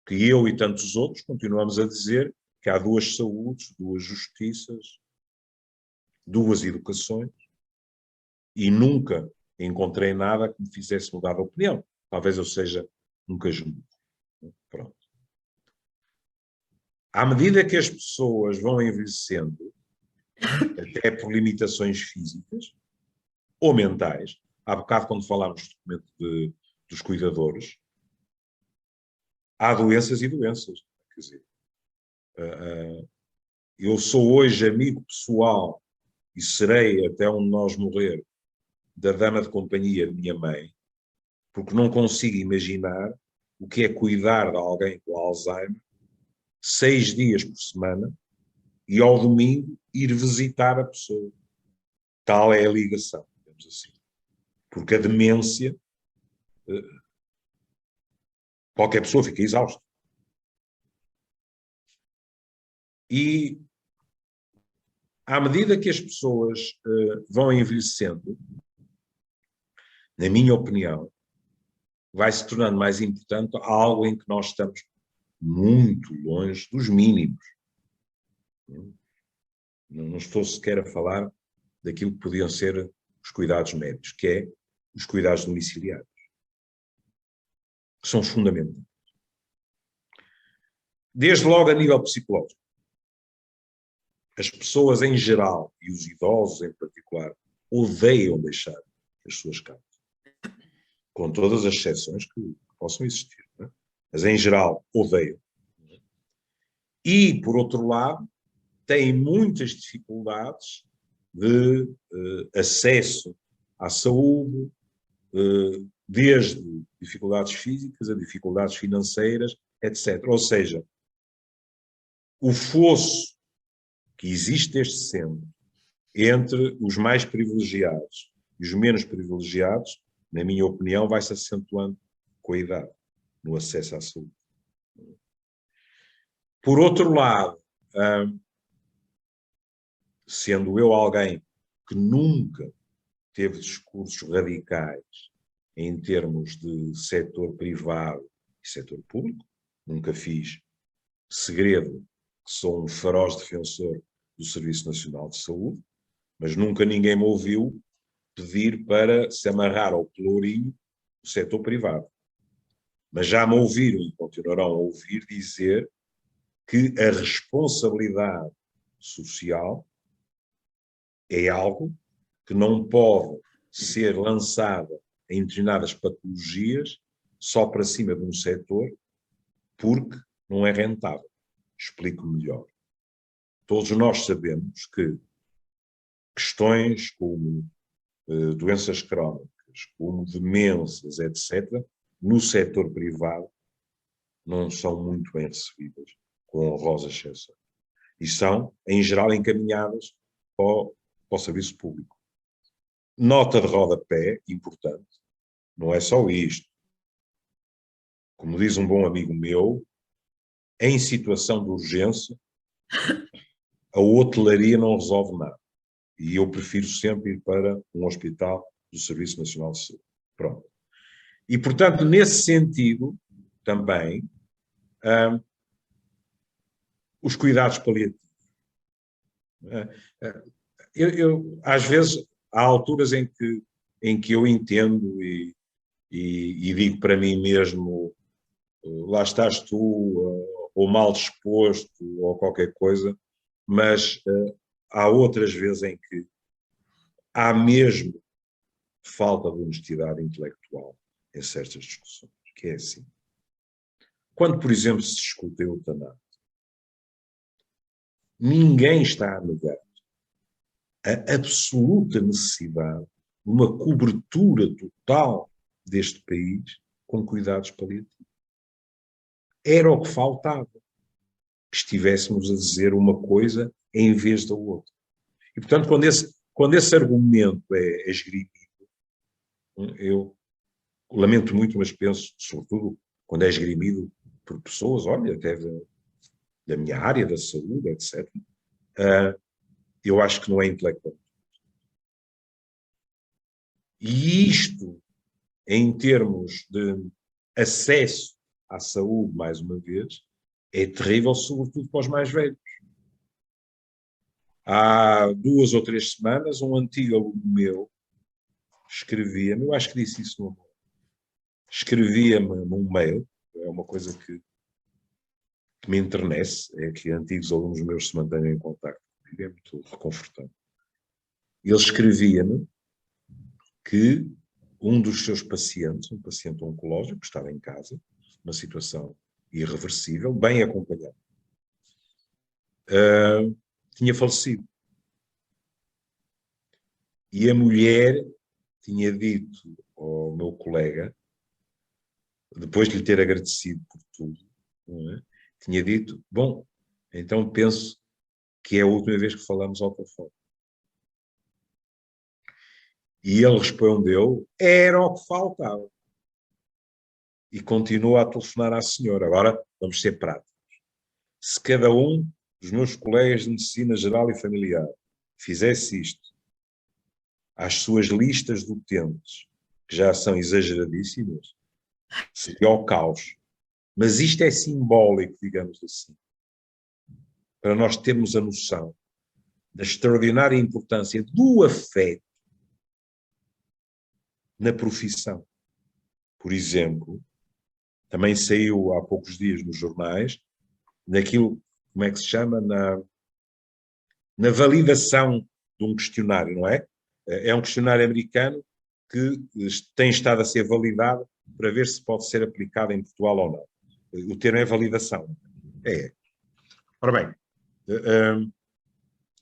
que eu e tantos outros continuamos a dizer que há duas saúdes, duas justiças, duas educações, e nunca encontrei nada que me fizesse mudar de opinião. Talvez eu seja um cajunho. Pronto. À medida que as pessoas vão envelhecendo, até por limitações físicas ou mentais, há bocado quando falámos dos cuidadores, há doenças e doenças. Quer dizer, eu sou hoje amigo pessoal e serei até onde nós morrer da dama de companhia de minha mãe, porque não consigo imaginar o que é cuidar de alguém com Alzheimer 6 dias por semana e ao domingo ir visitar a pessoa. Tal é a ligação, digamos assim. Porque a demência, qualquer pessoa fica exausta. E à medida que as pessoas vão envelhecendo, na minha opinião, vai se tornando mais importante algo em que nós estamos muito longe dos mínimos. Não estou sequer a falar daquilo que podiam ser os cuidados médicos, que é os cuidados domiciliários, que são fundamentais. Desde logo a nível psicológico. As pessoas em geral, e os idosos em particular, odeiam deixar as suas casas. Com todas as exceções que possam existir. Não é? Mas em geral, odeiam. E, por outro lado, têm muitas dificuldades de acesso à saúde, desde dificuldades físicas a dificuldades financeiras, etc. Ou seja, o fosso que existe desde sempre entre os mais privilegiados e os menos privilegiados, na minha opinião, vai se acentuando com a idade, no acesso à saúde. Por outro lado, sendo eu alguém que nunca teve discursos radicais em termos de setor privado e setor público, nunca fiz segredo que sou um feroz defensor do Serviço Nacional de Saúde, mas nunca ninguém me ouviu pedir para se amarrar ao pelourinho do setor privado. Mas já me ouviram e continuarão a ouvir dizer que a responsabilidade social é algo que não pode ser lançada em determinadas patologias só para cima de um setor porque não é rentável. Explico melhor. Todos nós sabemos que questões como doenças crónicas, como demências, etc., no setor privado não são muito bem recebidas, com honrosa exceção. E são, em geral, encaminhadas para o serviço público. Nota de rodapé, importante, não é só isto. Como diz um bom amigo meu, em situação de urgência, a hotelaria não resolve nada. E eu prefiro sempre ir para um hospital do Serviço Nacional de Saúde. Pronto. E, portanto, nesse sentido, também, os cuidados paliativos. Às vezes, há alturas em que eu entendo e digo para mim mesmo, lá estás tu, ou mal disposto, ou qualquer coisa, mas há outras vezes em que há mesmo falta de honestidade intelectual em certas discussões, que é assim. Quando, por exemplo, se discute a eutanásia, ninguém está a negar a absoluta necessidade de uma cobertura total deste país com cuidados paliativos. Era o que faltava, que estivéssemos a dizer uma coisa em vez da outra. E, portanto, quando esse argumento é esgrimido, eu lamento muito, mas penso, sobretudo, quando é esgrimido por pessoas, olha, até da minha área, da saúde, etc., eu acho que não é intelectual. E isto, em termos de acesso à saúde, mais uma vez, é terrível, sobretudo para os mais velhos. Há 2 ou 3 semanas, um antigo aluno meu escrevia-me, eu acho que disse isso no amor, escrevia-me num mail, é uma coisa que me enternece, é que antigos alunos meus se mantenham em contacto comigo, é muito reconfortante. Ele escrevia-me que um dos seus pacientes, um paciente oncológico, que estava em casa, numa situação irreversível, bem acompanhado, tinha falecido. E a mulher tinha dito ao meu colega, depois de lhe ter agradecido por tudo, não é? Tinha dito, bom, então penso que é a última vez que falamos ao telefone. E ele respondeu, era o que faltava. E continua a telefonar à senhora. Agora, vamos ser práticos. Se cada um dos meus colegas de medicina geral e familiar fizesse isto às suas listas de utentes, que já são exageradíssimas, seria o caos. Mas isto é simbólico, digamos assim, para nós termos a noção da extraordinária importância do afeto na profissão. Por exemplo, também saiu há poucos dias nos jornais, naquilo, como é que se chama? Na validação de um questionário, não é? É um questionário americano que tem estado a ser validado para ver se pode ser aplicado em Portugal ou não. O termo é validação. É. Ora bem,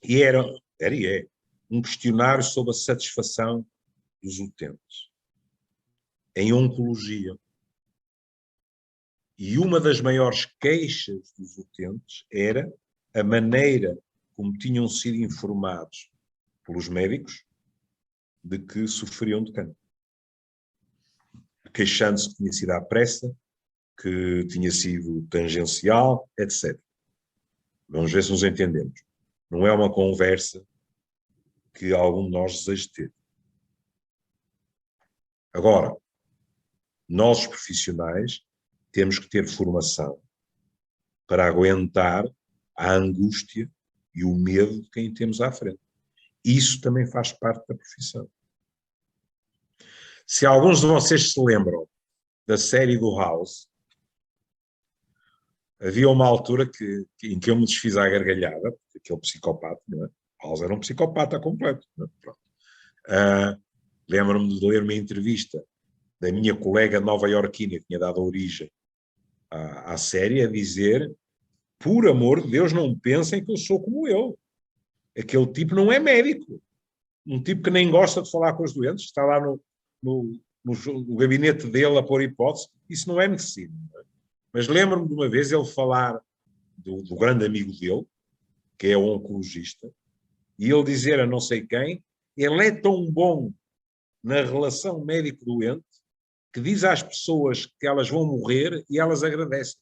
e era e é um questionário sobre a satisfação dos utentes em oncologia. E uma das maiores queixas dos utentes era a maneira como tinham sido informados pelos médicos de que sofriam de cancro. Queixando-se que tinha sido à pressa, que tinha sido tangencial, etc. Vamos ver se nos entendemos. Não é uma conversa que algum de nós deseja ter. Agora, nós, os profissionais, temos que ter formação para aguentar a angústia e o medo de quem temos à frente. Isso também faz parte da profissão. Se alguns de vocês se lembram da série do House, havia uma altura em que eu me desfiz à gargalhada, aquele psicopata, não é? House era um psicopata completo. Lembro-me de ler uma entrevista da minha colega nova-iorquina, que tinha dado origem à série, a dizer, por amor de Deus, não pensem que eu sou como ele. Aquele tipo não é médico. Um tipo que nem gosta de falar com os doentes, está lá no gabinete dele a pôr hipótese. Isso não é medicina. Não é? Mas lembro-me de uma vez ele falar do grande amigo dele, que é o oncologista, e ele dizer a não sei quem, ele é tão bom na relação médico-doente que diz às pessoas que elas vão morrer e elas agradecem.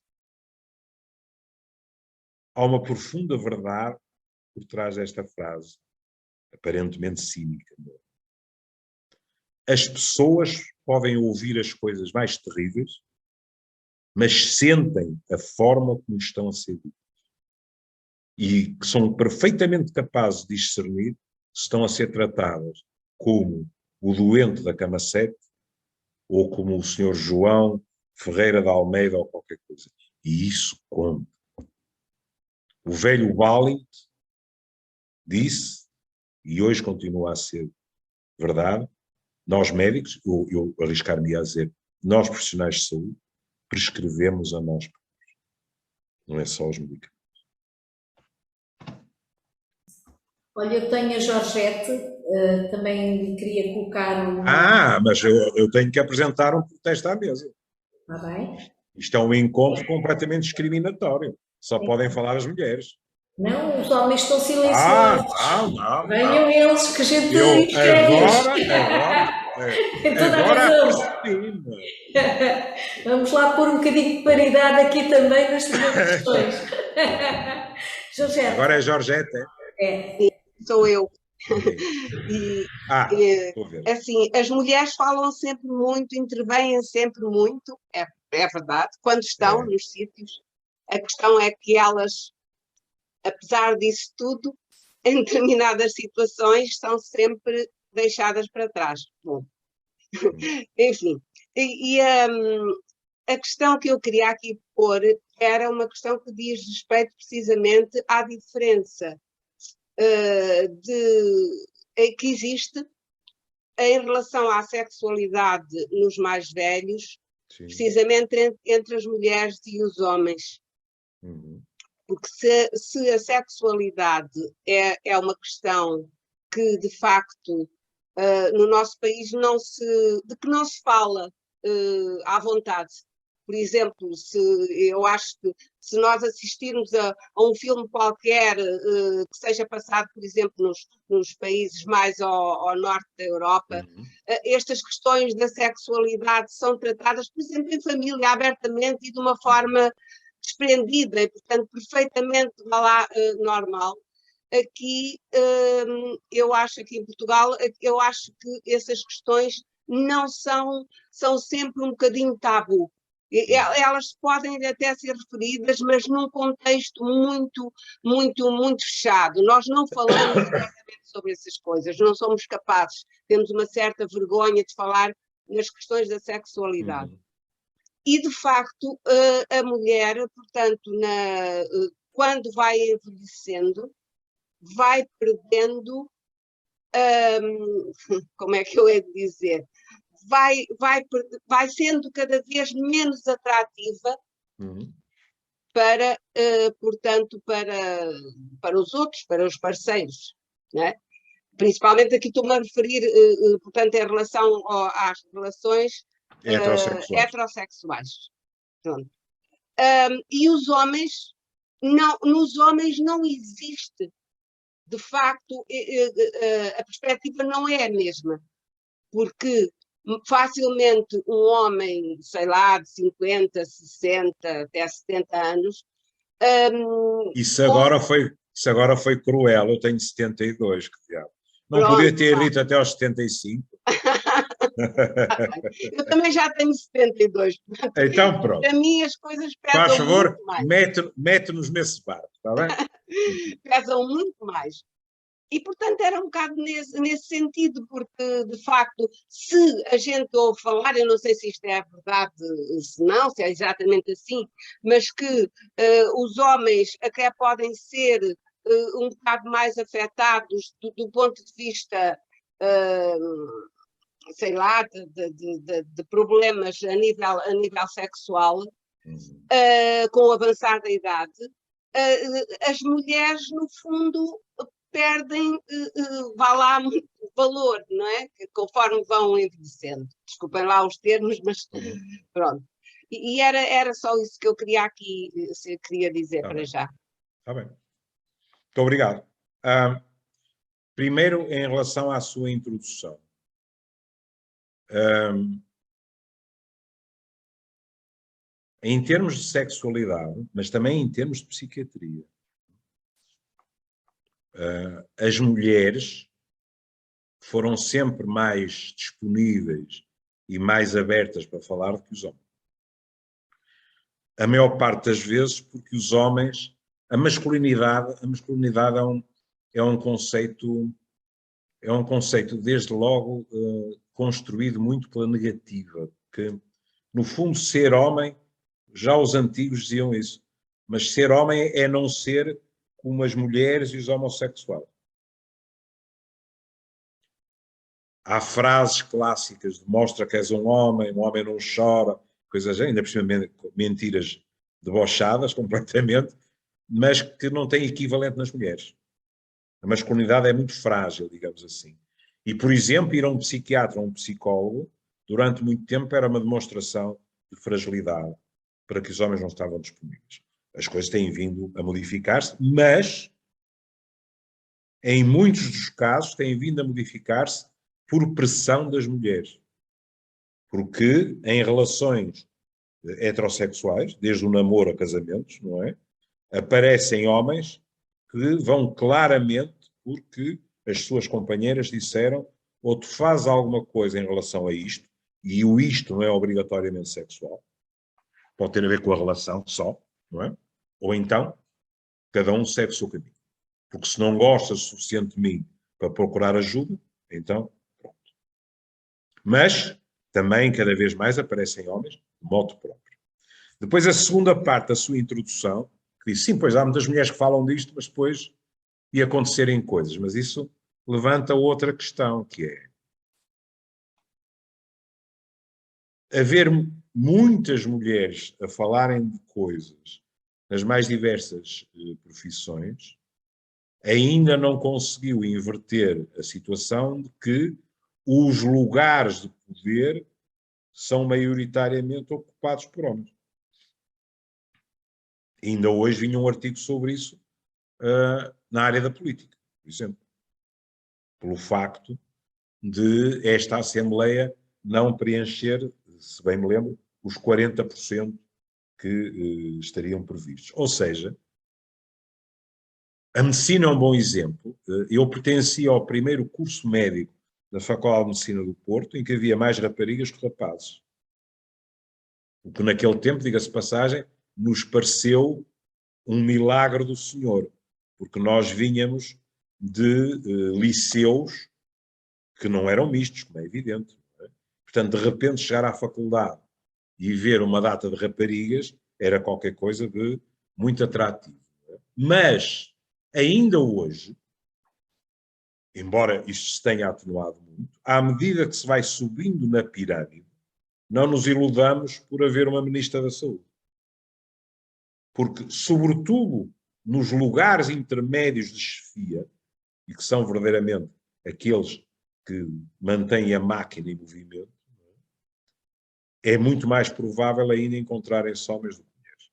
Há uma profunda verdade por trás desta frase, aparentemente cínica. As pessoas podem ouvir as coisas mais terríveis, mas sentem a forma como estão a ser ditas. E que são perfeitamente capazes de discernir se estão a ser tratadas como o doente da cama 7 ou como o senhor João Ferreira de Almeida ou qualquer coisa. E isso conta. O velho Balint disse, e hoje continua a ser verdade, nós médicos, eu arriscar-me a dizer, nós profissionais de saúde, prescrevemos a nós próprios. Não é só os medicamentos.
Olha, eu tenho a Georgette, também lhe queria colocar
mas eu tenho que apresentar um protesto à mesa.
Está bem?
Isto é um encontro completamente discriminatório. Só podem falar as mulheres.
Não, os homens estão silenciosos.
Não.
Venham eles, que a gente
Agora
vamos lá pôr um bocadinho de paridade aqui também nas questões. Georgette.
Agora é Georgette,
é?
Sou eu.
Estou a ver.
Assim, as mulheres falam sempre muito, intervêm sempre muito, é verdade, quando estão nos sítios. A questão é que elas, apesar disso tudo, em determinadas situações, são sempre deixadas para trás. Bom, enfim. A questão que eu queria aqui pôr era uma questão que diz respeito precisamente à diferença que existe em relação à sexualidade nos mais velhos, sim, precisamente entre as mulheres e os homens.
Uhum.
Porque se a sexualidade é uma questão que, de facto, no nosso país de que não se fala à vontade. Por exemplo, eu acho que se nós assistirmos a um filme qualquer que seja passado, por exemplo, nos países mais ao norte da Europa, estas questões da sexualidade são tratadas, por exemplo, em família, abertamente e de uma forma desprendida, e, portanto, perfeitamente normal. Aqui, eu acho, aqui em Portugal, eu acho que essas questões não são sempre um bocadinho tabu. Elas podem até ser referidas, mas num contexto muito, muito, muito fechado. Nós não falamos abertamente sobre essas coisas, não somos capazes, temos uma certa vergonha de falar nas questões da sexualidade. E, de facto, a mulher, portanto, quando vai envelhecendo, vai perdendo, como é que eu hei de dizer, vai sendo cada vez menos atrativa portanto, para os outros, para os parceiros, não é? Principalmente aqui estou-me a referir, portanto, em relação às relações heterossexuais. Pronto. E os homens, nos homens não existe, de facto, a perspectiva não é a mesma, porque facilmente um homem, sei lá, de 50, 60, até 70 anos...
Isso agora foi cruel, eu tenho 72, que diabo. Não podia ter dito até aos 75.
Eu também já tenho 72.
Então pronto.
Para mim as coisas pesam
Faz favor,
muito mais.
mete-nos nesse barco, está bem?
Pesam muito mais. E, portanto, era um bocado nesse sentido, porque, de facto, se a gente ouve falar, eu não sei se isto é verdade, se não, se é exatamente assim, mas que os homens até podem ser um bocado mais afetados do ponto de vista, sei lá, de problemas a nível sexual, com o avançar da idade, as mulheres, no fundo, perdem, vá lá, muito valor, não é? Conforme vão envelhecendo. Desculpem lá os termos, mas pronto. E era só isso que eu queria aqui, queria dizer para já.
Está bem. Muito obrigado. Primeiro, em relação à sua introdução. Em termos de sexualidade, mas também em termos de psiquiatria, as mulheres foram sempre mais disponíveis e mais abertas para falar do que os homens. A maior parte das vezes porque os homens, a masculinidade é um conceito desde logo construído muito pela negativa, que no fundo ser homem, já os antigos diziam isso, mas ser homem é não ser como as mulheres e os homossexuais. Há frases clássicas de mostra que és um homem não chora, coisas ainda por cima mentiras debochadas completamente, mas que não têm equivalente nas mulheres. A masculinidade é muito frágil, digamos assim. E, por exemplo, ir a um psiquiatra ou um psicólogo, durante muito tempo era uma demonstração de fragilidade, para que os homens não estavam disponíveis. As coisas têm vindo a modificar-se, mas, em muitos dos casos, têm vindo a modificar-se por pressão das mulheres. Porque em relações heterossexuais, desde o namoro a casamentos, não é? Aparecem homens que vão claramente porque as suas companheiras disseram ou tu fazes alguma coisa em relação a isto, e o isto não é obrigatoriamente sexual, pode ter a ver com a relação só, não é? Ou então, cada um segue o seu caminho. Porque se não gostas o suficiente de mim para procurar ajuda, então, pronto. Mas, também, cada vez mais, aparecem homens de modo próprio. Depois, a segunda parte da sua introdução, que diz, sim, pois há muitas mulheres que falam disto, mas depois ia acontecerem coisas. Mas isso levanta outra questão, que é haver muitas mulheres a falarem de coisas nas mais diversas profissões, ainda não conseguiu inverter a situação de que os lugares de poder são maioritariamente ocupados por homens. Ainda hoje vinha um artigo sobre isso na área da política, por exemplo. Pelo facto de esta Assembleia não preencher, se bem me lembro, os 40% que estariam previstos. Ou seja, a medicina é um bom exemplo. Eu pertencia ao primeiro curso médico da Faculdade de Medicina do Porto, em que havia mais raparigas que rapazes. O que naquele tempo, diga-se de passagem, nos pareceu um milagre do Senhor, porque nós vínhamos de liceus que não eram mistos, como é evidente. Não é? Portanto, de repente, chegar à faculdade e ver uma data de raparigas era qualquer coisa de muito atrativo. Não é? Mas, ainda hoje, embora isto se tenha atenuado muito, à medida que se vai subindo na pirâmide, não nos iludamos por haver uma Ministra da Saúde. Porque, sobretudo, nos lugares intermédios de chefia, e que são verdadeiramente aqueles que mantêm a máquina em movimento, é muito mais provável ainda encontrarem-se homens do que mulheres.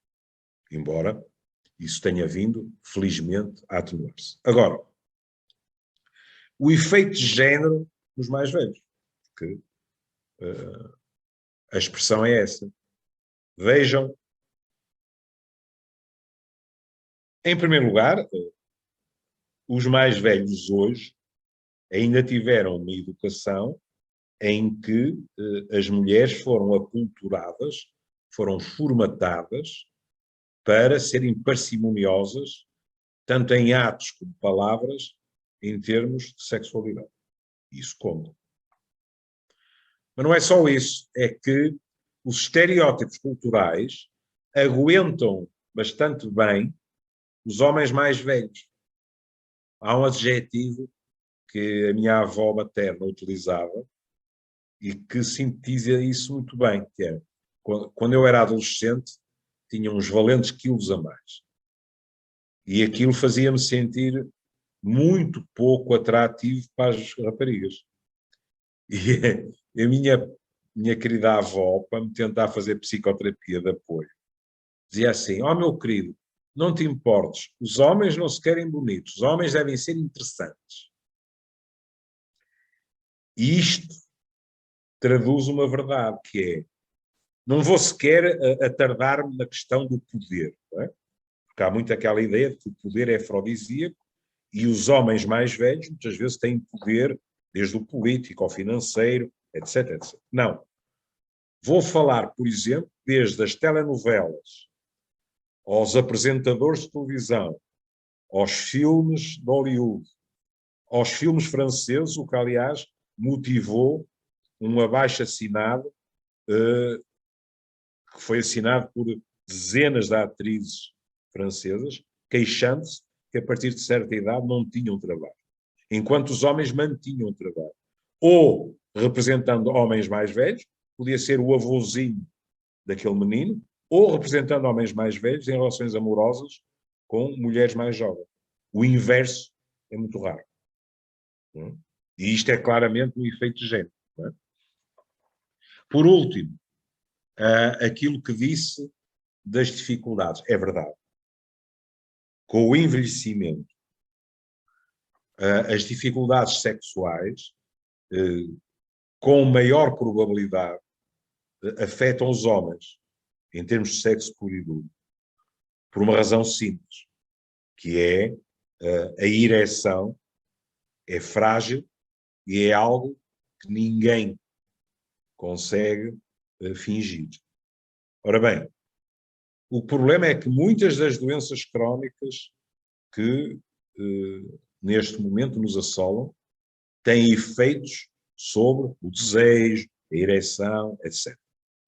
Embora isso tenha vindo, felizmente, a atenuar-se. Agora, o efeito de género nos mais velhos, porque a expressão é essa. Vejam, em primeiro lugar, os mais velhos hoje ainda tiveram uma educação em que as mulheres foram aculturadas, foram formatadas para serem parcimoniosas, tanto em atos como palavras, em termos de sexualidade. Isso conta. Mas não é só isso, é que os estereótipos culturais aguentam bastante bem os homens mais velhos. Há um adjetivo que a minha avó materna utilizava e que sintetiza isso muito bem, que é, quando eu era adolescente, tinha uns valentes quilos a mais. E aquilo fazia-me sentir muito pouco atrativo para as raparigas. E a minha querida avó, para me tentar fazer psicoterapia de apoio, dizia assim: ó meu querido, não te importes, os homens não se querem bonitos, os homens devem ser interessantes. E isto traduz uma verdade, que é, não vou sequer atardar-me na questão do poder, não é? Porque há muito aquela ideia de que o poder é afrodisíaco e os homens mais velhos muitas vezes têm poder, desde o político ao financeiro, etc, etc. Não. Vou falar, por exemplo, desde as telenovelas, aos apresentadores de televisão, aos filmes de Hollywood, aos filmes franceses, o que, aliás, motivou um abaixo-assinado que foi assinado por dezenas de atrizes francesas, queixando-se que a partir de certa idade não tinham trabalho, enquanto os homens mantinham trabalho. Ou, representando homens mais velhos, podia ser o avôzinho daquele menino, ou representando homens mais velhos em relações amorosas com mulheres mais jovens. O inverso é muito raro. E isto é claramente um efeito de género. Não é? Por último, aquilo que disse das dificuldades. É verdade. Com o envelhecimento, as dificuldades sexuais, com maior probabilidade, afetam os homens, em termos de sexo puro e duro, por uma razão simples, que é a ereção é frágil e é algo que ninguém consegue fingir. Ora bem, o problema é que muitas das doenças crónicas que neste momento nos assolam têm efeitos sobre o desejo, a ereção, etc.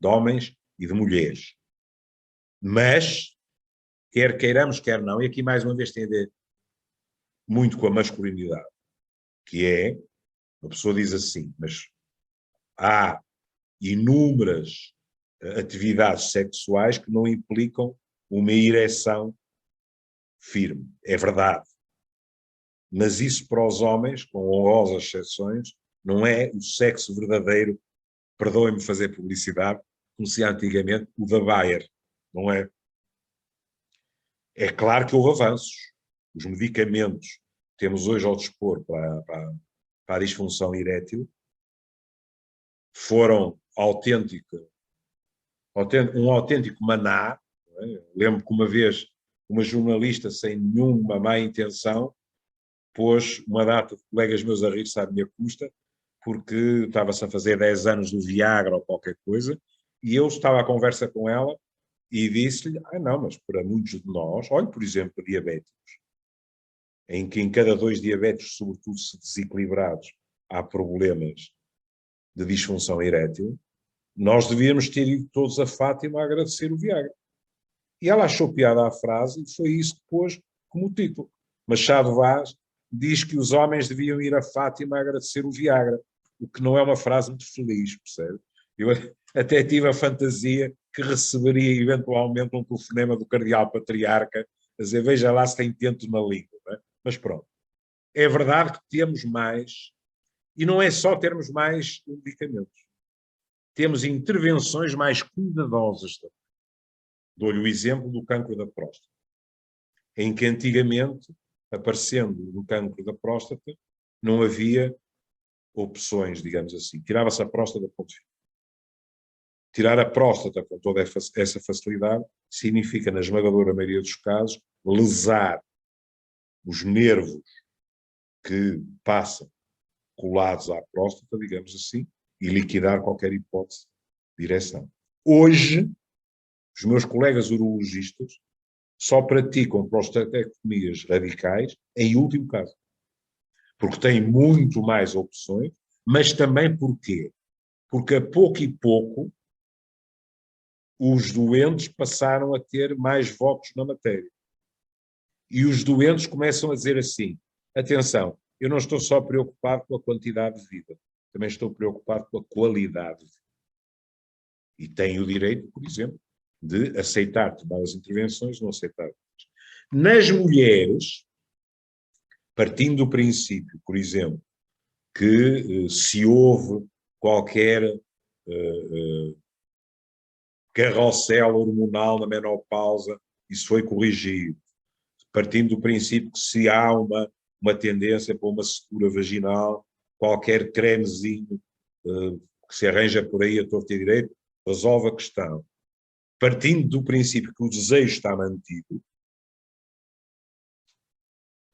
De homens e de mulheres. Mas, quer queiramos, quer não, e aqui mais uma vez tem a ver muito com a masculinidade, que é, a pessoa diz assim, mas há inúmeras atividades sexuais que não implicam uma ereção firme. É verdade. Mas isso para os homens, com honrosas exceções, Não é o sexo verdadeiro, perdoem-me fazer publicidade, como se antigamente, o da Bayer, não é? É claro que houve avanços. Os medicamentos que temos hoje ao dispor para a disfunção erétil foram um autêntico maná. Não é? Lembro que uma vez uma jornalista, sem nenhuma má intenção, pôs uma data de colegas meus a rir-se à minha custa, porque estava-se a fazer 10 anos do Viagra ou qualquer coisa, e eu estava à conversa com ela e disse-lhe, não, mas para muitos de nós, olhe, por exemplo, diabéticos, em que em cada 2 diabéticos, sobretudo se desequilibrados, há problemas de disfunção erétil, nós devíamos ter ido todos a Fátima a agradecer o Viagra. E ela achou piada à frase e foi isso que pôs como título. Machado Vaz diz que os homens deviam ir a Fátima a agradecer o Viagra, o que não é uma frase muito feliz, percebe? Eu até tive a fantasia que receberia eventualmente um telefonema do cardeal patriarca a dizer, veja lá se tem tento na língua. Não é? Mas pronto. É verdade que temos mais, e não é só termos mais medicamentos. Temos intervenções mais cuidadosas também. Dou-lhe o exemplo do cancro da próstata, em que antigamente, aparecendo no cancro da próstata, não havia opções, digamos assim. Tirava-se a próstata, ponto final. Tirar a próstata com toda essa facilidade significa, na esmagadora maioria dos casos, lesar os nervos que passam colados à próstata, digamos assim, e liquidar qualquer hipótese de ereção. Hoje, os meus colegas urologistas só praticam prostatectomias radicais em último caso. Porque têm muito mais opções, mas também porquê? Porque a pouco e pouco os doentes passaram a ter mais votos na matéria. E os doentes começam a dizer assim, atenção, eu não estou só preocupado com a quantidade de vida, também estou preocupado com a qualidade de vida. E têm o direito, por exemplo, de aceitar determinadas intervenções, não aceitar. Nas mulheres, partindo do princípio, por exemplo, que se houve qualquer carrossel hormonal na menopausa, isso foi corrigido. Partindo do princípio que se há uma tendência para uma secura vaginal, qualquer cremezinho que se arranja por aí a torto e direito, resolve a questão. Partindo do princípio que o desejo está mantido,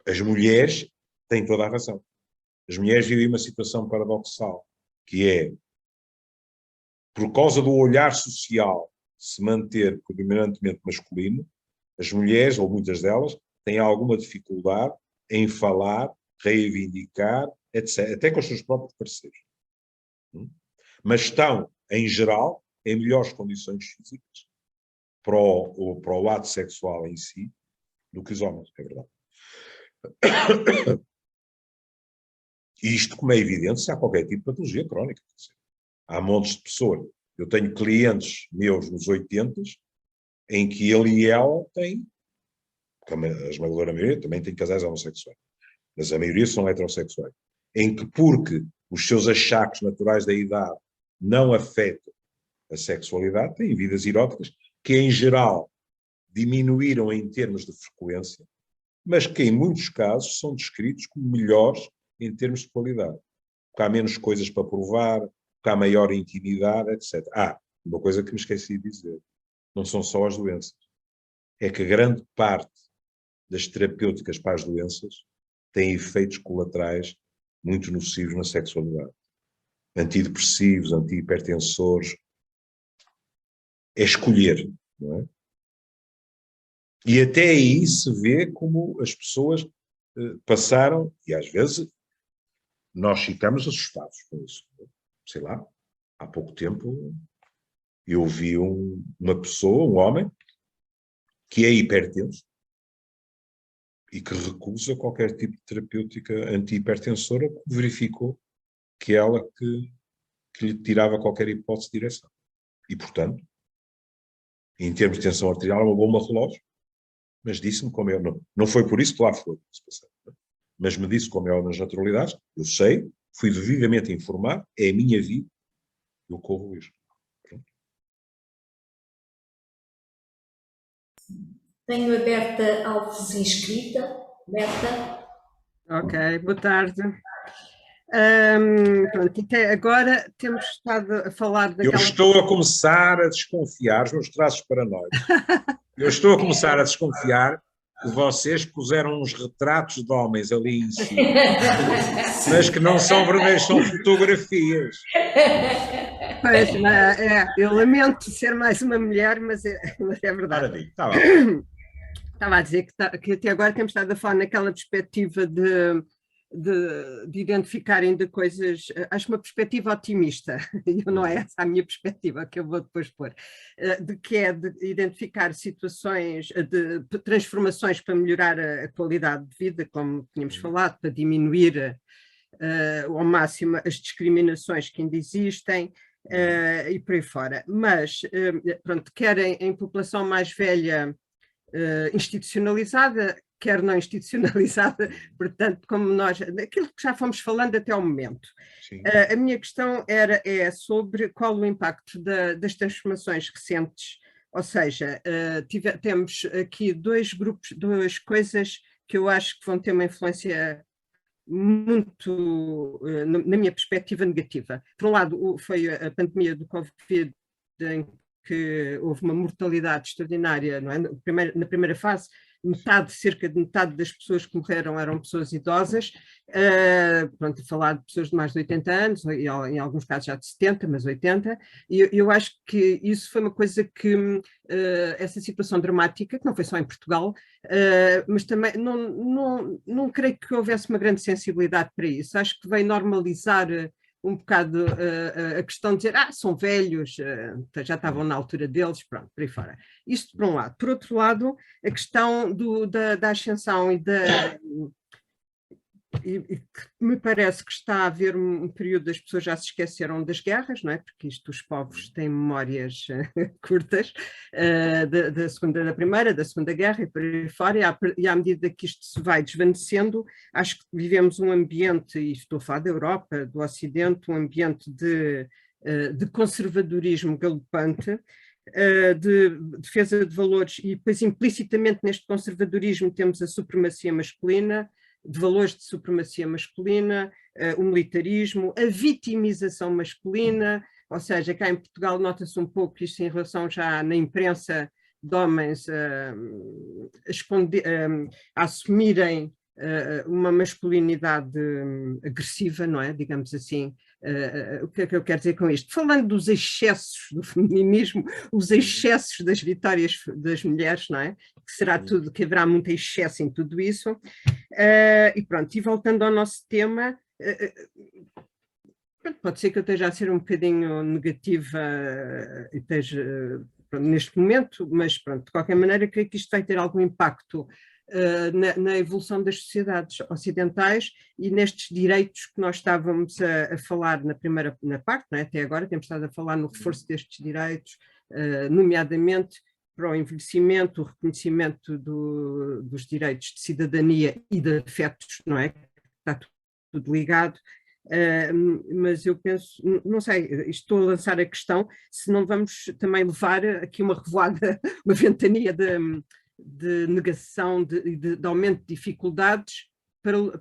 as mulheres têm toda a razão. As mulheres vivem uma situação paradoxal, que é, por causa do olhar social se manter predominantemente masculino, as mulheres, ou muitas delas, têm alguma dificuldade em falar, reivindicar, etc., até com os seus próprios parceiros. Mas estão, em geral, em melhores condições físicas para o ato sexual em si do que os homens, é verdade. E isto, como é evidente, se há qualquer tipo de patologia crónica. Há montes de pessoas. Eu tenho clientes meus nos 80 em que ele e ela têm, a esmagadora maioria também tem casais homossexuais, mas a maioria são heterossexuais, em que, porque os seus achaques naturais da idade não afetam a sexualidade, têm vidas eróticas que, em geral, diminuíram em termos de frequência, mas que, em muitos casos, são descritos como melhores em termos de qualidade. Porque há menos coisas para provar, porque há maior intimidade, etc. Uma coisa que me esqueci de dizer. Não são só as doenças. É que grande parte das terapêuticas para as doenças têm efeitos colaterais muito nocivos na sexualidade. Antidepressivos, antihipertensores. É escolher, não é? E até aí se vê como as pessoas passaram, e às vezes nós ficamos assustados com isso. Sei lá, há pouco tempo eu vi uma pessoa, um homem, que é hipertenso e que recusa qualquer tipo de terapêutica antihipertensora, porque verificou que ela que lhe tirava qualquer hipótese de direção. E, portanto, em termos de tensão arterial, é uma bomba relógio, mas disse-me como eu não foi por isso que lá foi, mas me disse como é nas naturalidades, eu sei, fui devidamente informado, é a minha vida, eu corro o risco.
Tenho a Berta Alves inscrita. Berta.
Ok, boa tarde. Pronto, até agora temos estado a falar
Eu
daquela...
estou a começar a desconfiar, os meus traços paranoicos, eu estou a começar a desconfiar que vocês puseram uns retratos de homens ali em cima, mas que não são verdadeiros, são fotografias.
Pois, eu lamento ser mais uma mulher, mas é verdade.
Maravilha, está bem.
Estava a dizer que até agora temos estado a falar naquela perspectiva de identificar ainda coisas, acho uma perspectiva otimista, e não é essa a minha perspectiva que eu vou depois pôr, de que é de identificar situações, de transformações para melhorar a qualidade de vida, como tínhamos falado, para diminuir ao máximo as discriminações que ainda existem, e por aí fora. Mas, pronto, quer em população mais velha institucionalizada, quer não institucionalizada, portanto, como nós, aquilo que já fomos falando até ao momento. A minha questão é sobre qual o impacto das transformações recentes, ou seja, temos aqui dois grupos, duas coisas que eu acho que vão ter uma influência muito, na minha perspectiva, negativa. Por um lado, foi a pandemia do Covid, em que houve uma mortalidade extraordinária, não é? Na primeira fase, cerca de metade das pessoas que morreram eram pessoas idosas, pronto, falar de pessoas de mais de 80 anos, e em alguns casos já de 70, mas 80, e eu acho que isso foi uma coisa que, essa situação dramática, que não foi só em Portugal, mas também não creio que houvesse uma grande sensibilidade para isso, acho que veio normalizar um bocado a questão de dizer, são velhos, já estavam na altura deles, pronto, por aí fora. Isto por um lado. Por outro lado, a questão da ascensão e que me parece que está a haver um período das pessoas já se esqueceram das guerras, não é? Porque os povos têm memórias curtas, da Primeira, da Segunda Guerra e por aí fora, e à medida que isto se vai desvanecendo, acho que vivemos um ambiente, e estou a falar da Europa, do Ocidente, um ambiente de conservadorismo galopante, de defesa de valores, e depois implicitamente neste conservadorismo temos a supremacia masculina, de valores de supremacia masculina, o militarismo, a vitimização masculina, ou seja, cá em Portugal nota-se um pouco isto em relação já na imprensa de homens a assumirem uma masculinidade agressiva, não é? Digamos assim. O que é que eu quero dizer com isto? Falando dos excessos do feminismo, os excessos das vitórias das mulheres, não é? Que será tudo, que haverá muito excesso em tudo isso. E pronto, e voltando ao nosso tema, pode ser que eu esteja a ser um bocadinho negativa e esteja neste momento, mas pronto, de qualquer maneira, creio que isto vai ter algum impacto na evolução das sociedades ocidentais e nestes direitos que nós estávamos a falar na parte, não é? Até agora temos estado a falar no reforço destes direitos, nomeadamente para o envelhecimento, o reconhecimento dos direitos de cidadania e de afetos, não é? Está tudo ligado. Mas eu penso, não sei, estou a lançar a questão se não vamos também levar aqui uma revoada, uma ventania de negação, de aumento de dificuldades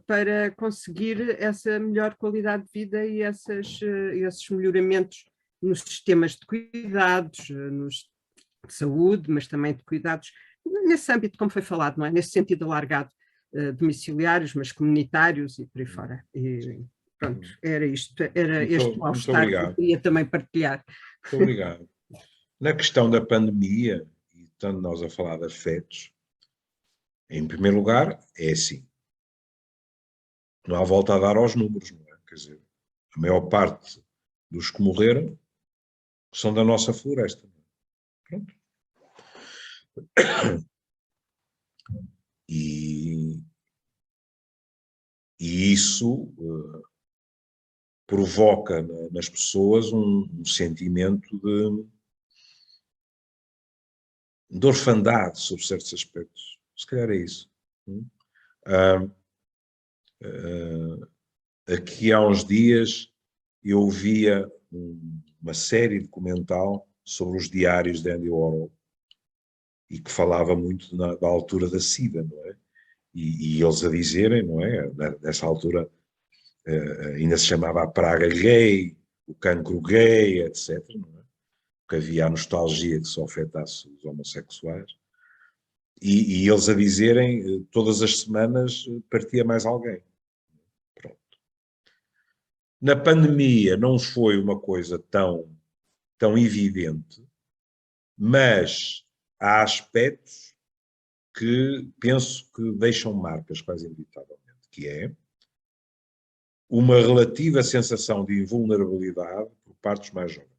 para conseguir essa melhor qualidade de vida e esses melhoramentos nos sistemas de cuidados, de saúde, mas também de cuidados, nesse âmbito, como foi falado, não é? Nesse sentido alargado, domiciliários, mas comunitários e por aí fora. E pronto, era isto, era este mal-estar que eu queria também partilhar.
Muito obrigado. Na questão da pandemia, e estando nós a falar de afetos, em primeiro lugar, é assim. Não há volta a dar aos números, não é? Quer dizer, a maior parte dos que morreram são da nossa floresta. Pronto. E isso provoca nas pessoas um sentimento de orfandade sobre certos aspectos. Se calhar é isso. aqui há uns dias eu via uma série documental sobre os diários de Andy Warhol e que falava muito da altura da SIDA, não é? E eles a dizerem, não é? Nessa altura ainda se chamava a praga gay, o cancro gay, etc. Não é? Porque havia a nostalgia que só afetasse os homossexuais. E eles a dizerem, todas as semanas partia mais alguém. Pronto. Na pandemia não foi uma coisa tão evidente, mas há aspectos que penso que deixam marcas quase inevitavelmente, que é uma relativa sensação de invulnerabilidade por parte dos mais jovens.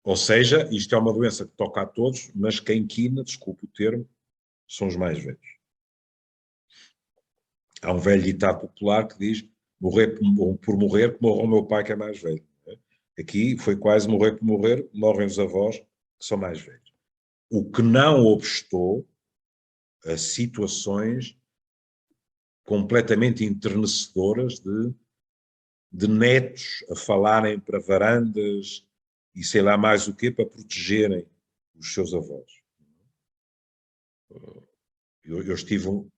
Ou seja, isto é uma doença que toca a todos, mas quem quina, desculpe o termo, são os mais velhos. Há um velho ditado popular que diz: morrer por morrer, que morra o meu pai que é mais velho. Aqui foi quase morrer por morrer, morrem os avós que são mais velhos. O que não obstou a situações completamente enternecedoras de netos a falarem para varandas e sei lá mais o quê para protegerem os seus avós. Eu estive um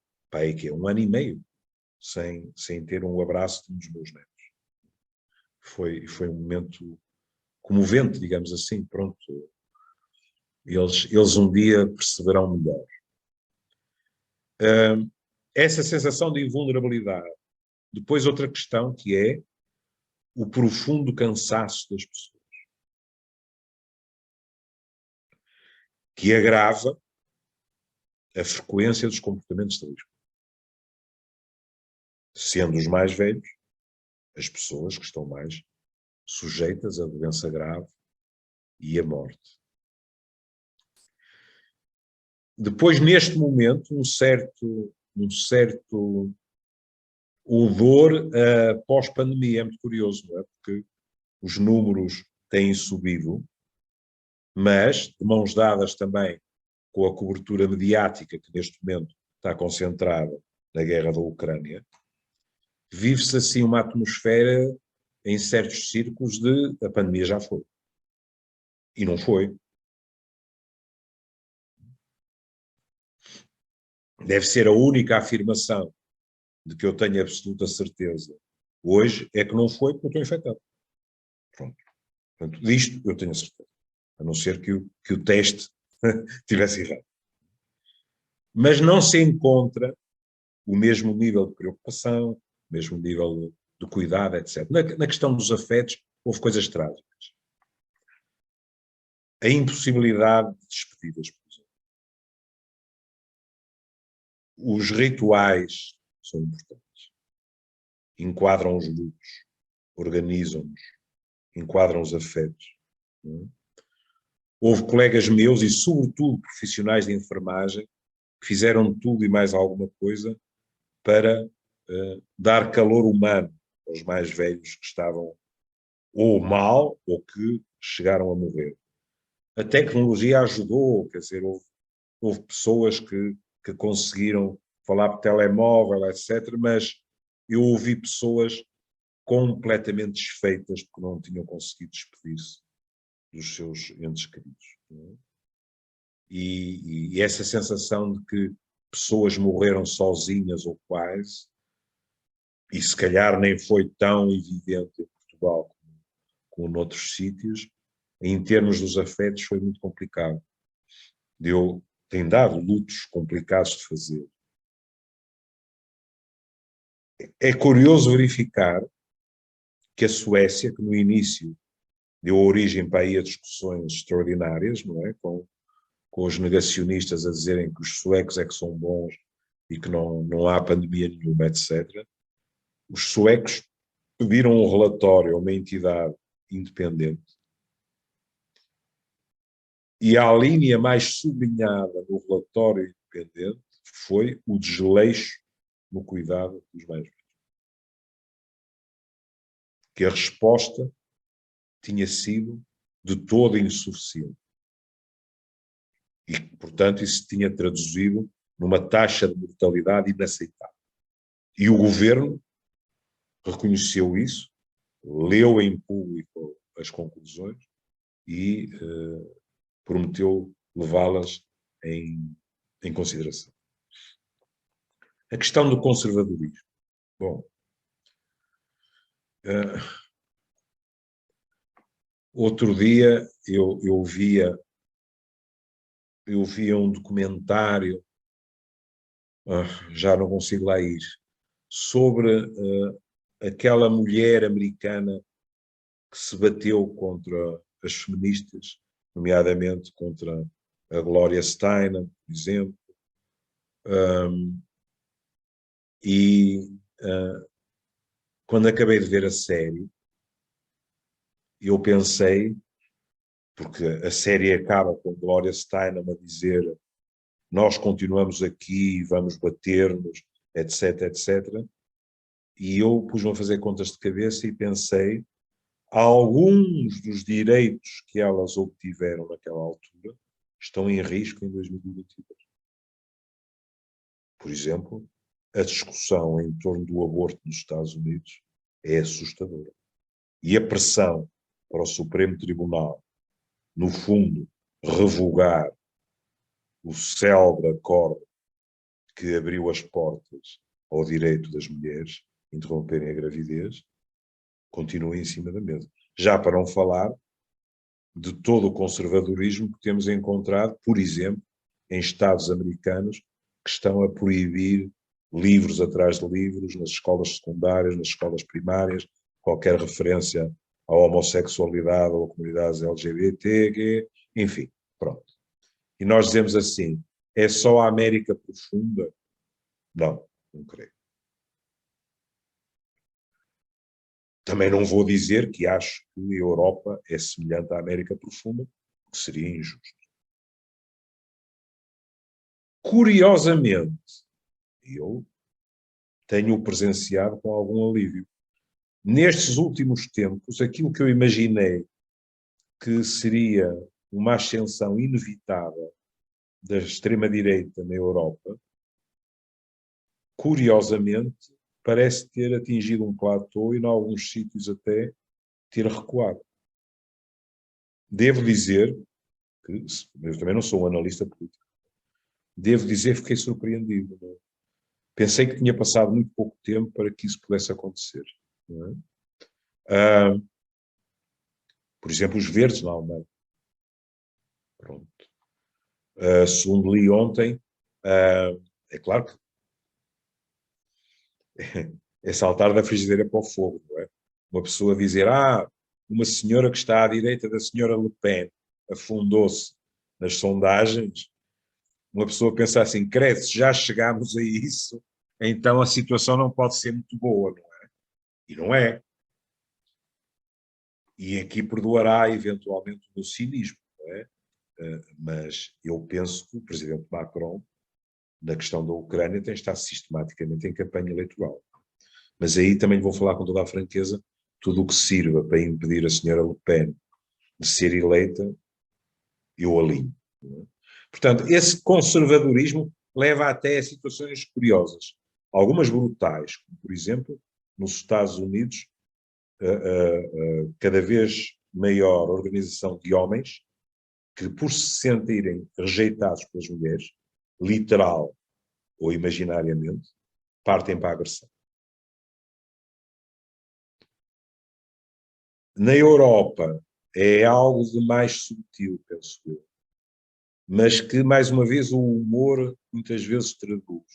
ano e meio sem ter um abraço de um dos meus netos. Foi um momento comovente, digamos assim. Pronto, eles um dia perceberão melhor. Essa sensação de invulnerabilidade. Depois outra questão que é o profundo cansaço das pessoas, que agrava a frequência dos comportamentos de risco. Sendo os mais velhos as pessoas que estão mais sujeitas à doença grave e à morte. Depois, neste momento, um certo odor pós-pandemia. É muito curioso, não é? Porque os números têm subido, mas de mãos dadas também com a cobertura mediática que neste momento está concentrada na guerra da Ucrânia, vive-se assim uma atmosfera em certos círculos de a pandemia já foi. E não foi. Deve ser a única afirmação de que eu tenho absoluta certeza hoje é que não foi porque eu estou infectado. Pronto. Portanto, disto eu tenho a certeza. A não ser que o teste tivesse errado. Mas não se encontra o mesmo nível de preocupação, o mesmo nível de cuidado, etc. Na questão dos afetos, houve coisas trágicas. A impossibilidade de despedidas, por exemplo. Os rituais são importantes. Enquadram os lutos, organizam-nos, enquadram os afetos. Houve colegas meus e, sobretudo, profissionais de enfermagem que fizeram tudo e mais alguma coisa para dar calor humano aos mais velhos que estavam ou mal ou que chegaram a morrer. A tecnologia ajudou, quer dizer, houve pessoas que conseguiram falar por telemóvel, etc., mas eu ouvi pessoas completamente desfeitas porque não tinham conseguido despedir-se dos seus entes queridos. E essa sensação de que pessoas morreram sozinhas ou quase, e se calhar nem foi tão evidente em Portugal como noutros sítios, em termos dos afetos foi muito complicado. Tem dado lutos complicados de fazer. É curioso verificar que a Suécia, que no início deu origem para aí a discussões extraordinárias, não é? Com os negacionistas a dizerem que os suecos é que são bons e que não há pandemia nenhuma, etc. Os suecos pediram um relatório a uma entidade independente e a linha mais sublinhada no relatório independente foi o desleixo no cuidado dos mais velhos. Que a resposta tinha sido de todo insuficiente. E, portanto, isso tinha traduzido numa taxa de mortalidade inaceitável. E o governo reconheceu isso, leu em público as conclusões e prometeu levá-las em consideração. A questão do conservadorismo. Bom, outro dia eu via um documentário, já não consigo lá ir, sobre aquela mulher americana que se bateu contra as feministas, nomeadamente contra a Gloria Steinem, por exemplo. Quando acabei de ver a série, eu pensei, porque a série acaba com Gloria Steinem a dizer nós continuamos aqui, vamos bater-nos, etc, etc. E eu pus-me a fazer contas de cabeça e pensei, alguns dos direitos que elas obtiveram naquela altura estão em risco em 2022. Por exemplo, a discussão em torno do aborto nos Estados Unidos é assustadora. E a pressão para o Supremo Tribunal, no fundo, revogar o célebre acordo que abriu as portas ao direito das mulheres interromperem a gravidez, continua em cima da mesa. Já para não falar de todo o conservadorismo que temos encontrado, por exemplo, em Estados americanos, que estão a proibir livros atrás de livros, nas escolas secundárias, nas escolas primárias, qualquer referência à homossexualidade ou a comunidades LGBT, enfim, pronto. E nós dizemos assim, é só a América profunda? Não, não creio. Também não vou dizer que acho que a Europa é semelhante à América profunda, que seria injusto. Curiosamente, eu tenho presenciado com algum alívio. Nestes últimos tempos, aquilo que eu imaginei que seria uma ascensão inevitável da extrema-direita na Europa, curiosamente, parece ter atingido um platô e, em alguns sítios, até ter recuado. Devo dizer que, eu também não sou um analista político, devo dizer que fiquei surpreendido. Não é? Pensei que tinha passado muito pouco tempo para que isso pudesse acontecer. Não é? Por exemplo, os verdes na Alemanha. Pronto. Segundo li ontem, é claro que é saltar da frigideira para o fogo, não é? Uma pessoa dizer, uma senhora que está à direita da senhora Le Pen afundou-se nas sondagens, uma pessoa pensa assim, credo, se já chegámos a isso, então a situação não pode ser muito boa, não é? E não é. E aqui perdoará eventualmente o meu cinismo, não é? Mas eu penso que o presidente Macron, na questão da Ucrânia, tem estado sistematicamente em campanha eleitoral. Mas aí também vou falar com toda a franqueza, tudo o que sirva para impedir a senhora Le Pen de ser eleita, eu alinho. Não é? Portanto, esse conservadorismo leva até a situações curiosas, algumas brutais, como por exemplo, nos Estados Unidos, cada vez maior organização de homens que, por se sentirem rejeitados pelas mulheres, literal ou imaginariamente, partem para a agressão. Na Europa é algo de mais sutil, penso eu, mas que, mais uma vez, o humor muitas vezes traduz.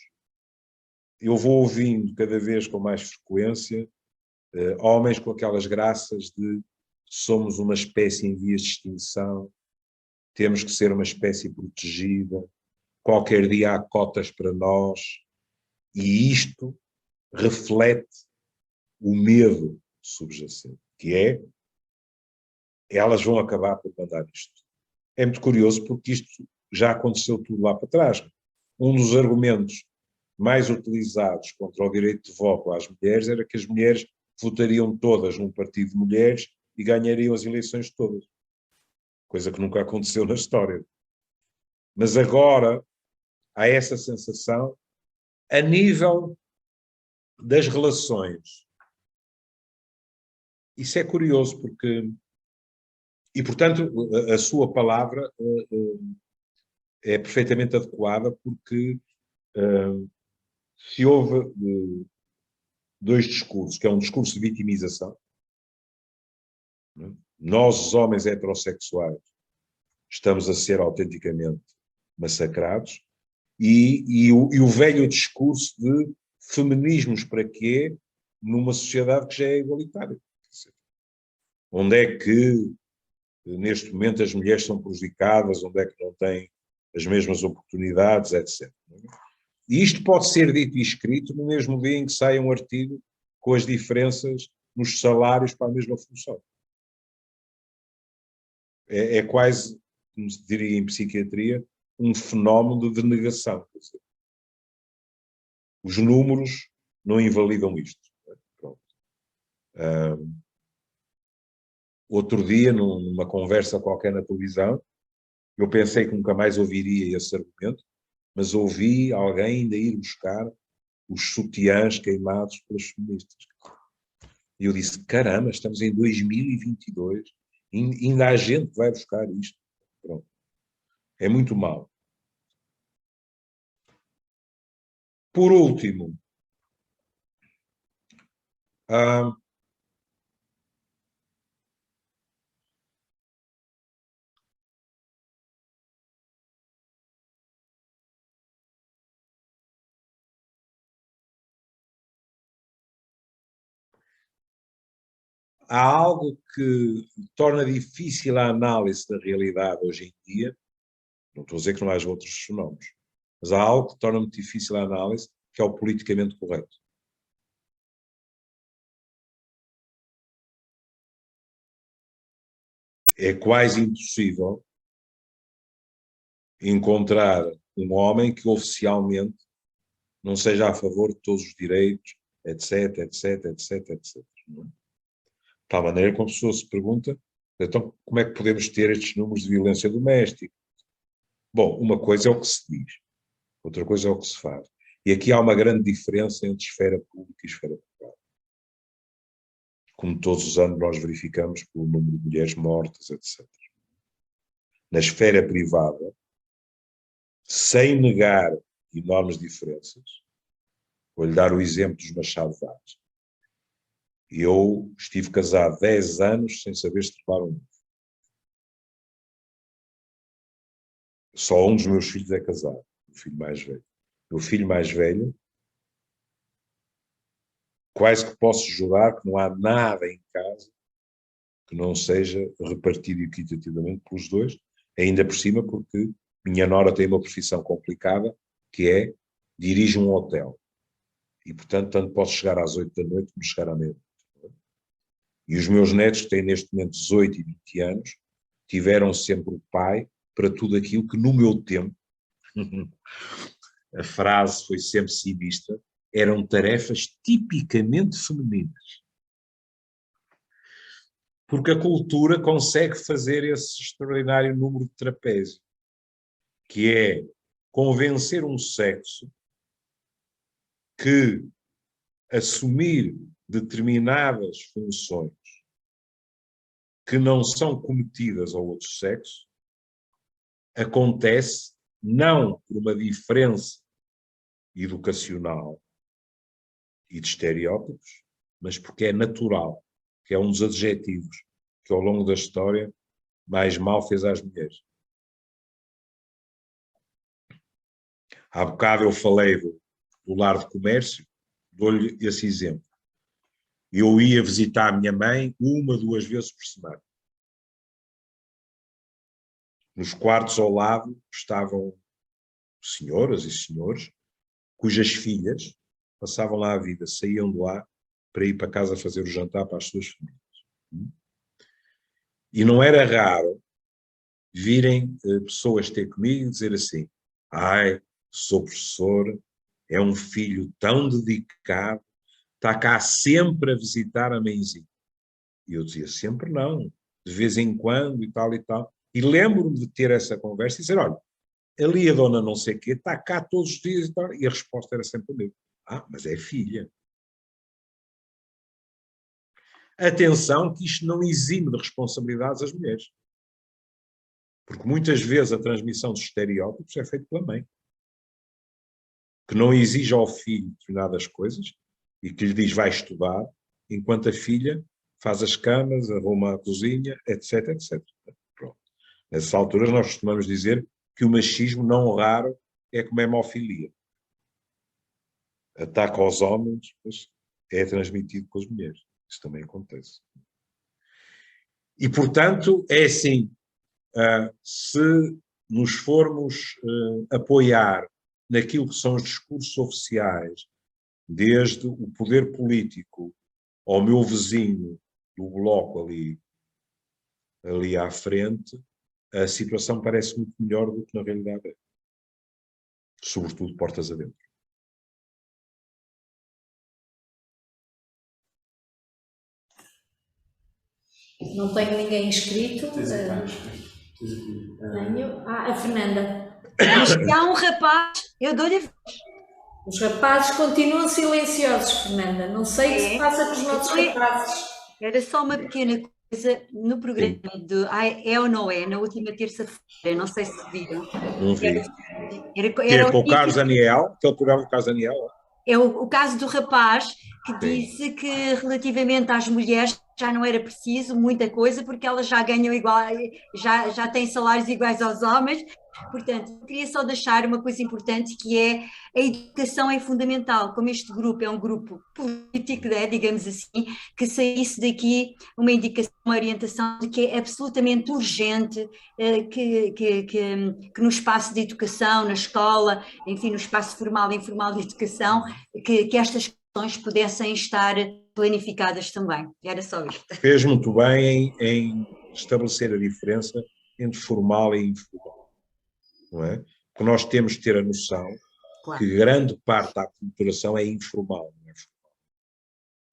Eu vou ouvindo cada vez com mais frequência homens com aquelas graças de somos uma espécie em vias de extinção, temos que ser uma espécie protegida, qualquer dia há cotas para nós, e isto reflete o medo subjacente, que é elas vão acabar por mandar isto. É muito curioso porque isto já aconteceu tudo lá para trás. Um dos argumentos mais utilizados contra o direito de voto às mulheres era que as mulheres votariam todas num partido de mulheres e ganhariam as eleições todas. Coisa que nunca aconteceu na história. Mas agora há essa sensação a nível das relações. Isso é curioso, porque... E, portanto, a sua palavra é perfeitamente adequada, porque se houve dois discursos, que é um discurso de vitimização, nós, os homens heterossexuais, estamos a ser autenticamente massacrados, e o velho discurso de feminismos para quê numa sociedade que já é igualitária. Onde é que, neste momento, as mulheres são prejudicadas, onde é que não têm as mesmas oportunidades, etc. E isto pode ser dito e escrito no mesmo dia em que sai um artigo com as diferenças nos salários para a mesma função. É quase, como se diria em psiquiatria, um fenómeno de negação. Os números não invalidam isto. Pronto. Outro dia, numa conversa qualquer na televisão, eu pensei que nunca mais ouviria esse argumento, mas ouvi alguém ainda ir buscar os sutiãs queimados pelas feministas. E eu disse, caramba, estamos em 2022, ainda há gente que vai buscar isto. Pronto. É muito mau. Por último, há algo que torna difícil a análise da realidade hoje em dia. Não estou a dizer que não haja outros fenómenos, mas há algo que torna muito difícil a análise, que é o politicamente correto. É quase impossível encontrar um homem que oficialmente não seja a favor de todos os direitos, etc, etc, etc, etc. De tal maneira que uma pessoa se pergunta, então como é que podemos ter estes números de violência doméstica? Bom, uma coisa é o que se diz, outra coisa é o que se faz. E aqui há uma grande diferença entre esfera pública e esfera privada. Como todos os anos nós verificamos pelo número de mulheres mortas, etc. Na esfera privada, sem negar enormes diferenças, vou-lhe dar o exemplo dos Machado Vaz. Eu estive casado 10 anos sem saber estrepar um ovo. Só um dos meus filhos é casado, o filho mais velho. O filho mais velho, quase que posso jurar que não há nada em casa que não seja repartido equitativamente pelos dois, ainda por cima porque minha nora tem uma profissão complicada, que é dirige um hotel. E, portanto, tanto posso chegar às 8 da noite como chegar à meia-noite. E os meus netos, que têm neste momento 18 e 20 anos, tiveram sempre o pai para tudo aquilo que no meu tempo, a frase foi sempre sinistra, eram tarefas tipicamente femininas. Porque a cultura consegue fazer esse extraordinário número de trapézio, que é convencer um sexo que assumir determinadas funções que não são cometidas ao outro sexo acontece não por uma diferença educacional e de estereótipos, mas porque é natural, que é um dos adjetivos que ao longo da história mais mal fez às mulheres. Há bocado eu falei do lar de comércio, dou-lhe esse exemplo. Eu ia visitar a minha mãe 1, 2 vezes por semana. Nos quartos ao lado estavam senhoras e senhores cujas filhas passavam lá a vida, saíam de lá para ir para casa fazer o jantar para as suas famílias. E não era raro virem pessoas ter comigo e dizer assim, ai, sou professor, é um filho tão dedicado, está cá sempre a visitar a mãezinha. E eu dizia, sempre não, de vez em quando e tal e tal. E lembro-me de ter essa conversa e dizer, olha, ali a dona não sei o quê está cá todos os dias e a resposta era sempre a mesma. Mas é filha. Atenção que isto não exime de responsabilidades as mulheres. Porque muitas vezes a transmissão dos estereótipos é feita pela mãe, que não exige ao filho determinadas coisas e que lhe diz vai estudar, enquanto a filha faz as camas, arruma a cozinha, etc, etc. Pronto. Nessas alturas nós costumamos dizer que o machismo não raro é como a hemofilia. Ataque aos homens, mas é transmitido pelas mulheres. Isso também acontece. E, portanto, é assim, se nos formos apoiar naquilo que são os discursos oficiais, desde o poder político ao meu vizinho do bloco ali à frente, a situação parece muito melhor do que na realidade é. Sobretudo portas adentro.
Não tenho ninguém inscrito.
Tenho.
Tenho. A Fernanda.
Mas se há um rapaz, eu dou-lhe a vez.
Os rapazes continuam silenciosos, Fernanda. Não sei o que se passa com os nossos rapazes.
Era só uma pequena coisa no programa de É ou Não É, na última terça-feira, não sei se viram.
Não vi.
Era
com o Carlos Daniel, aquele programa do Carlos Daniel.
É o caso do rapaz que disse que relativamente às mulheres já não era preciso muita coisa porque elas já ganham igual, já têm salários iguais aos homens. Portanto, eu queria só deixar uma coisa importante, que é a educação é fundamental. Como este grupo é um grupo político, digamos assim, que saísse daqui uma indicação, uma orientação de que é absolutamente urgente que no espaço de educação, na escola, enfim, no espaço formal e informal de educação, que estas questões pudessem estar planificadas também. Era só isto.
Fez muito bem em estabelecer a diferença entre formal e informal. Não é? Porque nós temos de ter a noção que grande parte da aculturação é informal. Não é formal,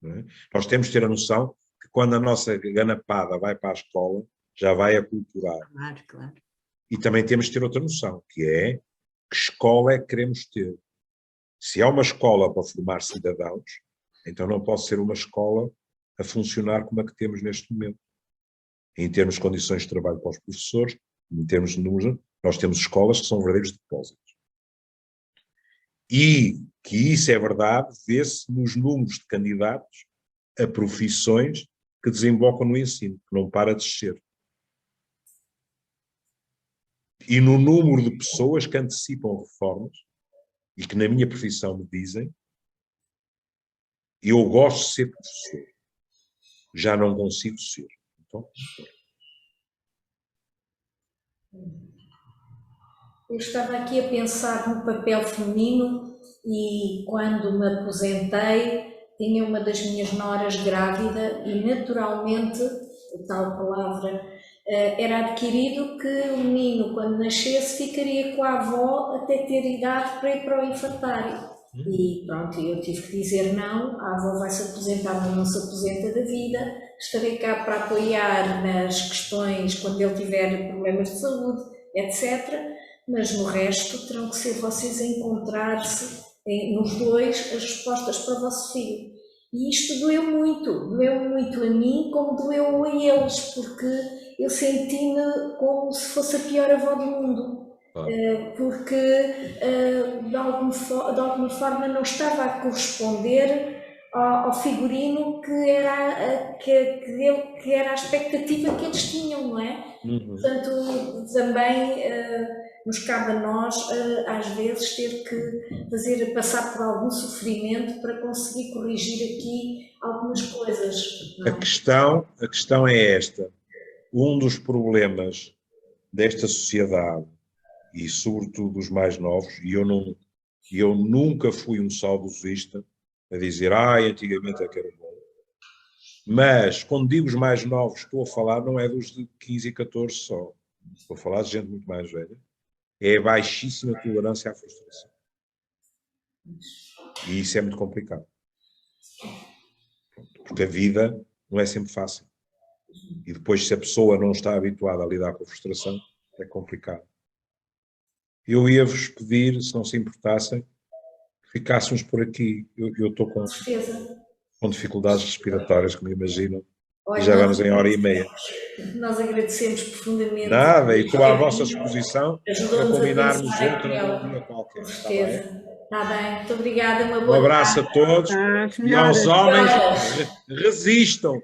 não é? Nós temos de ter a noção que quando a nossa ganapada vai para a escola, já vai aculturar.
Claro.
E também temos de ter outra noção, que é que escola é que queremos ter. Se há uma escola para formar cidadãos, então não pode ser uma escola a funcionar como a que temos neste momento. Em termos de condições de trabalho para os professores, em termos de números, nós temos escolas que são verdadeiros depósitos. E que isso é verdade, vê-se nos números de candidatos a profissões que desembocam no ensino, que não para de descer. E no número de pessoas que antecipam reformas, e que na minha profissão me dizem, eu gosto de ser professor, já não consigo ser. Então,
eu estava aqui a pensar no papel feminino e quando me aposentei tinha uma das minhas noras grávida e naturalmente, a tal palavra, era adquirido que o menino, quando nascesse, ficaria com a avó até ter idade para ir para o infantário. E pronto, eu tive que dizer não, a avó vai se aposentar, mas não se aposenta da vida, estarei cá para apoiar nas questões quando ele tiver problemas de saúde, etc. Mas no resto terão que ser vocês a encontrar-se nos dois as respostas para o vosso filho. E isto doeu muito a mim como doeu a eles, porque eu senti-me como se fosse a pior avó do mundo. Porque de alguma forma não estava a corresponder ao figurino que era a expectativa que eles tinham, não é? Portanto, também nos cabe a nós, às vezes, ter que passar por algum sofrimento para conseguir corrigir aqui algumas coisas.
A questão é esta. Um dos problemas desta sociedade, e sobretudo dos mais novos, e eu nunca fui um saudosista a dizer, antigamente é que era bom. Mas, quando digo os mais novos, estou a falar, não é dos de 15 e 14 só. Estou a falar de gente muito mais velha. É a baixíssima tolerância à frustração. E isso é muito complicado. Porque a vida não é sempre fácil. E depois, se a pessoa não está habituada a lidar com a frustração, é complicado. Eu ia-vos pedir, se não se importassem, que ficássemos por aqui. Eu estou
Com certeza.
com dificuldades respiratórias, como imaginam,
Olha,
e já
nós
vamos em 1h30.
Nós agradecemos profundamente.
Nada, e estou à vossa disposição para
Ajudou-nos a
combinarmos
pensar
outra
aquela.
num dia
Com
qualquer. Está
certeza.
bem?
Está bem. Muito obrigada. Uma
Um
boa
abraço a todos
As
e aos
melhoras.
homens, resistam.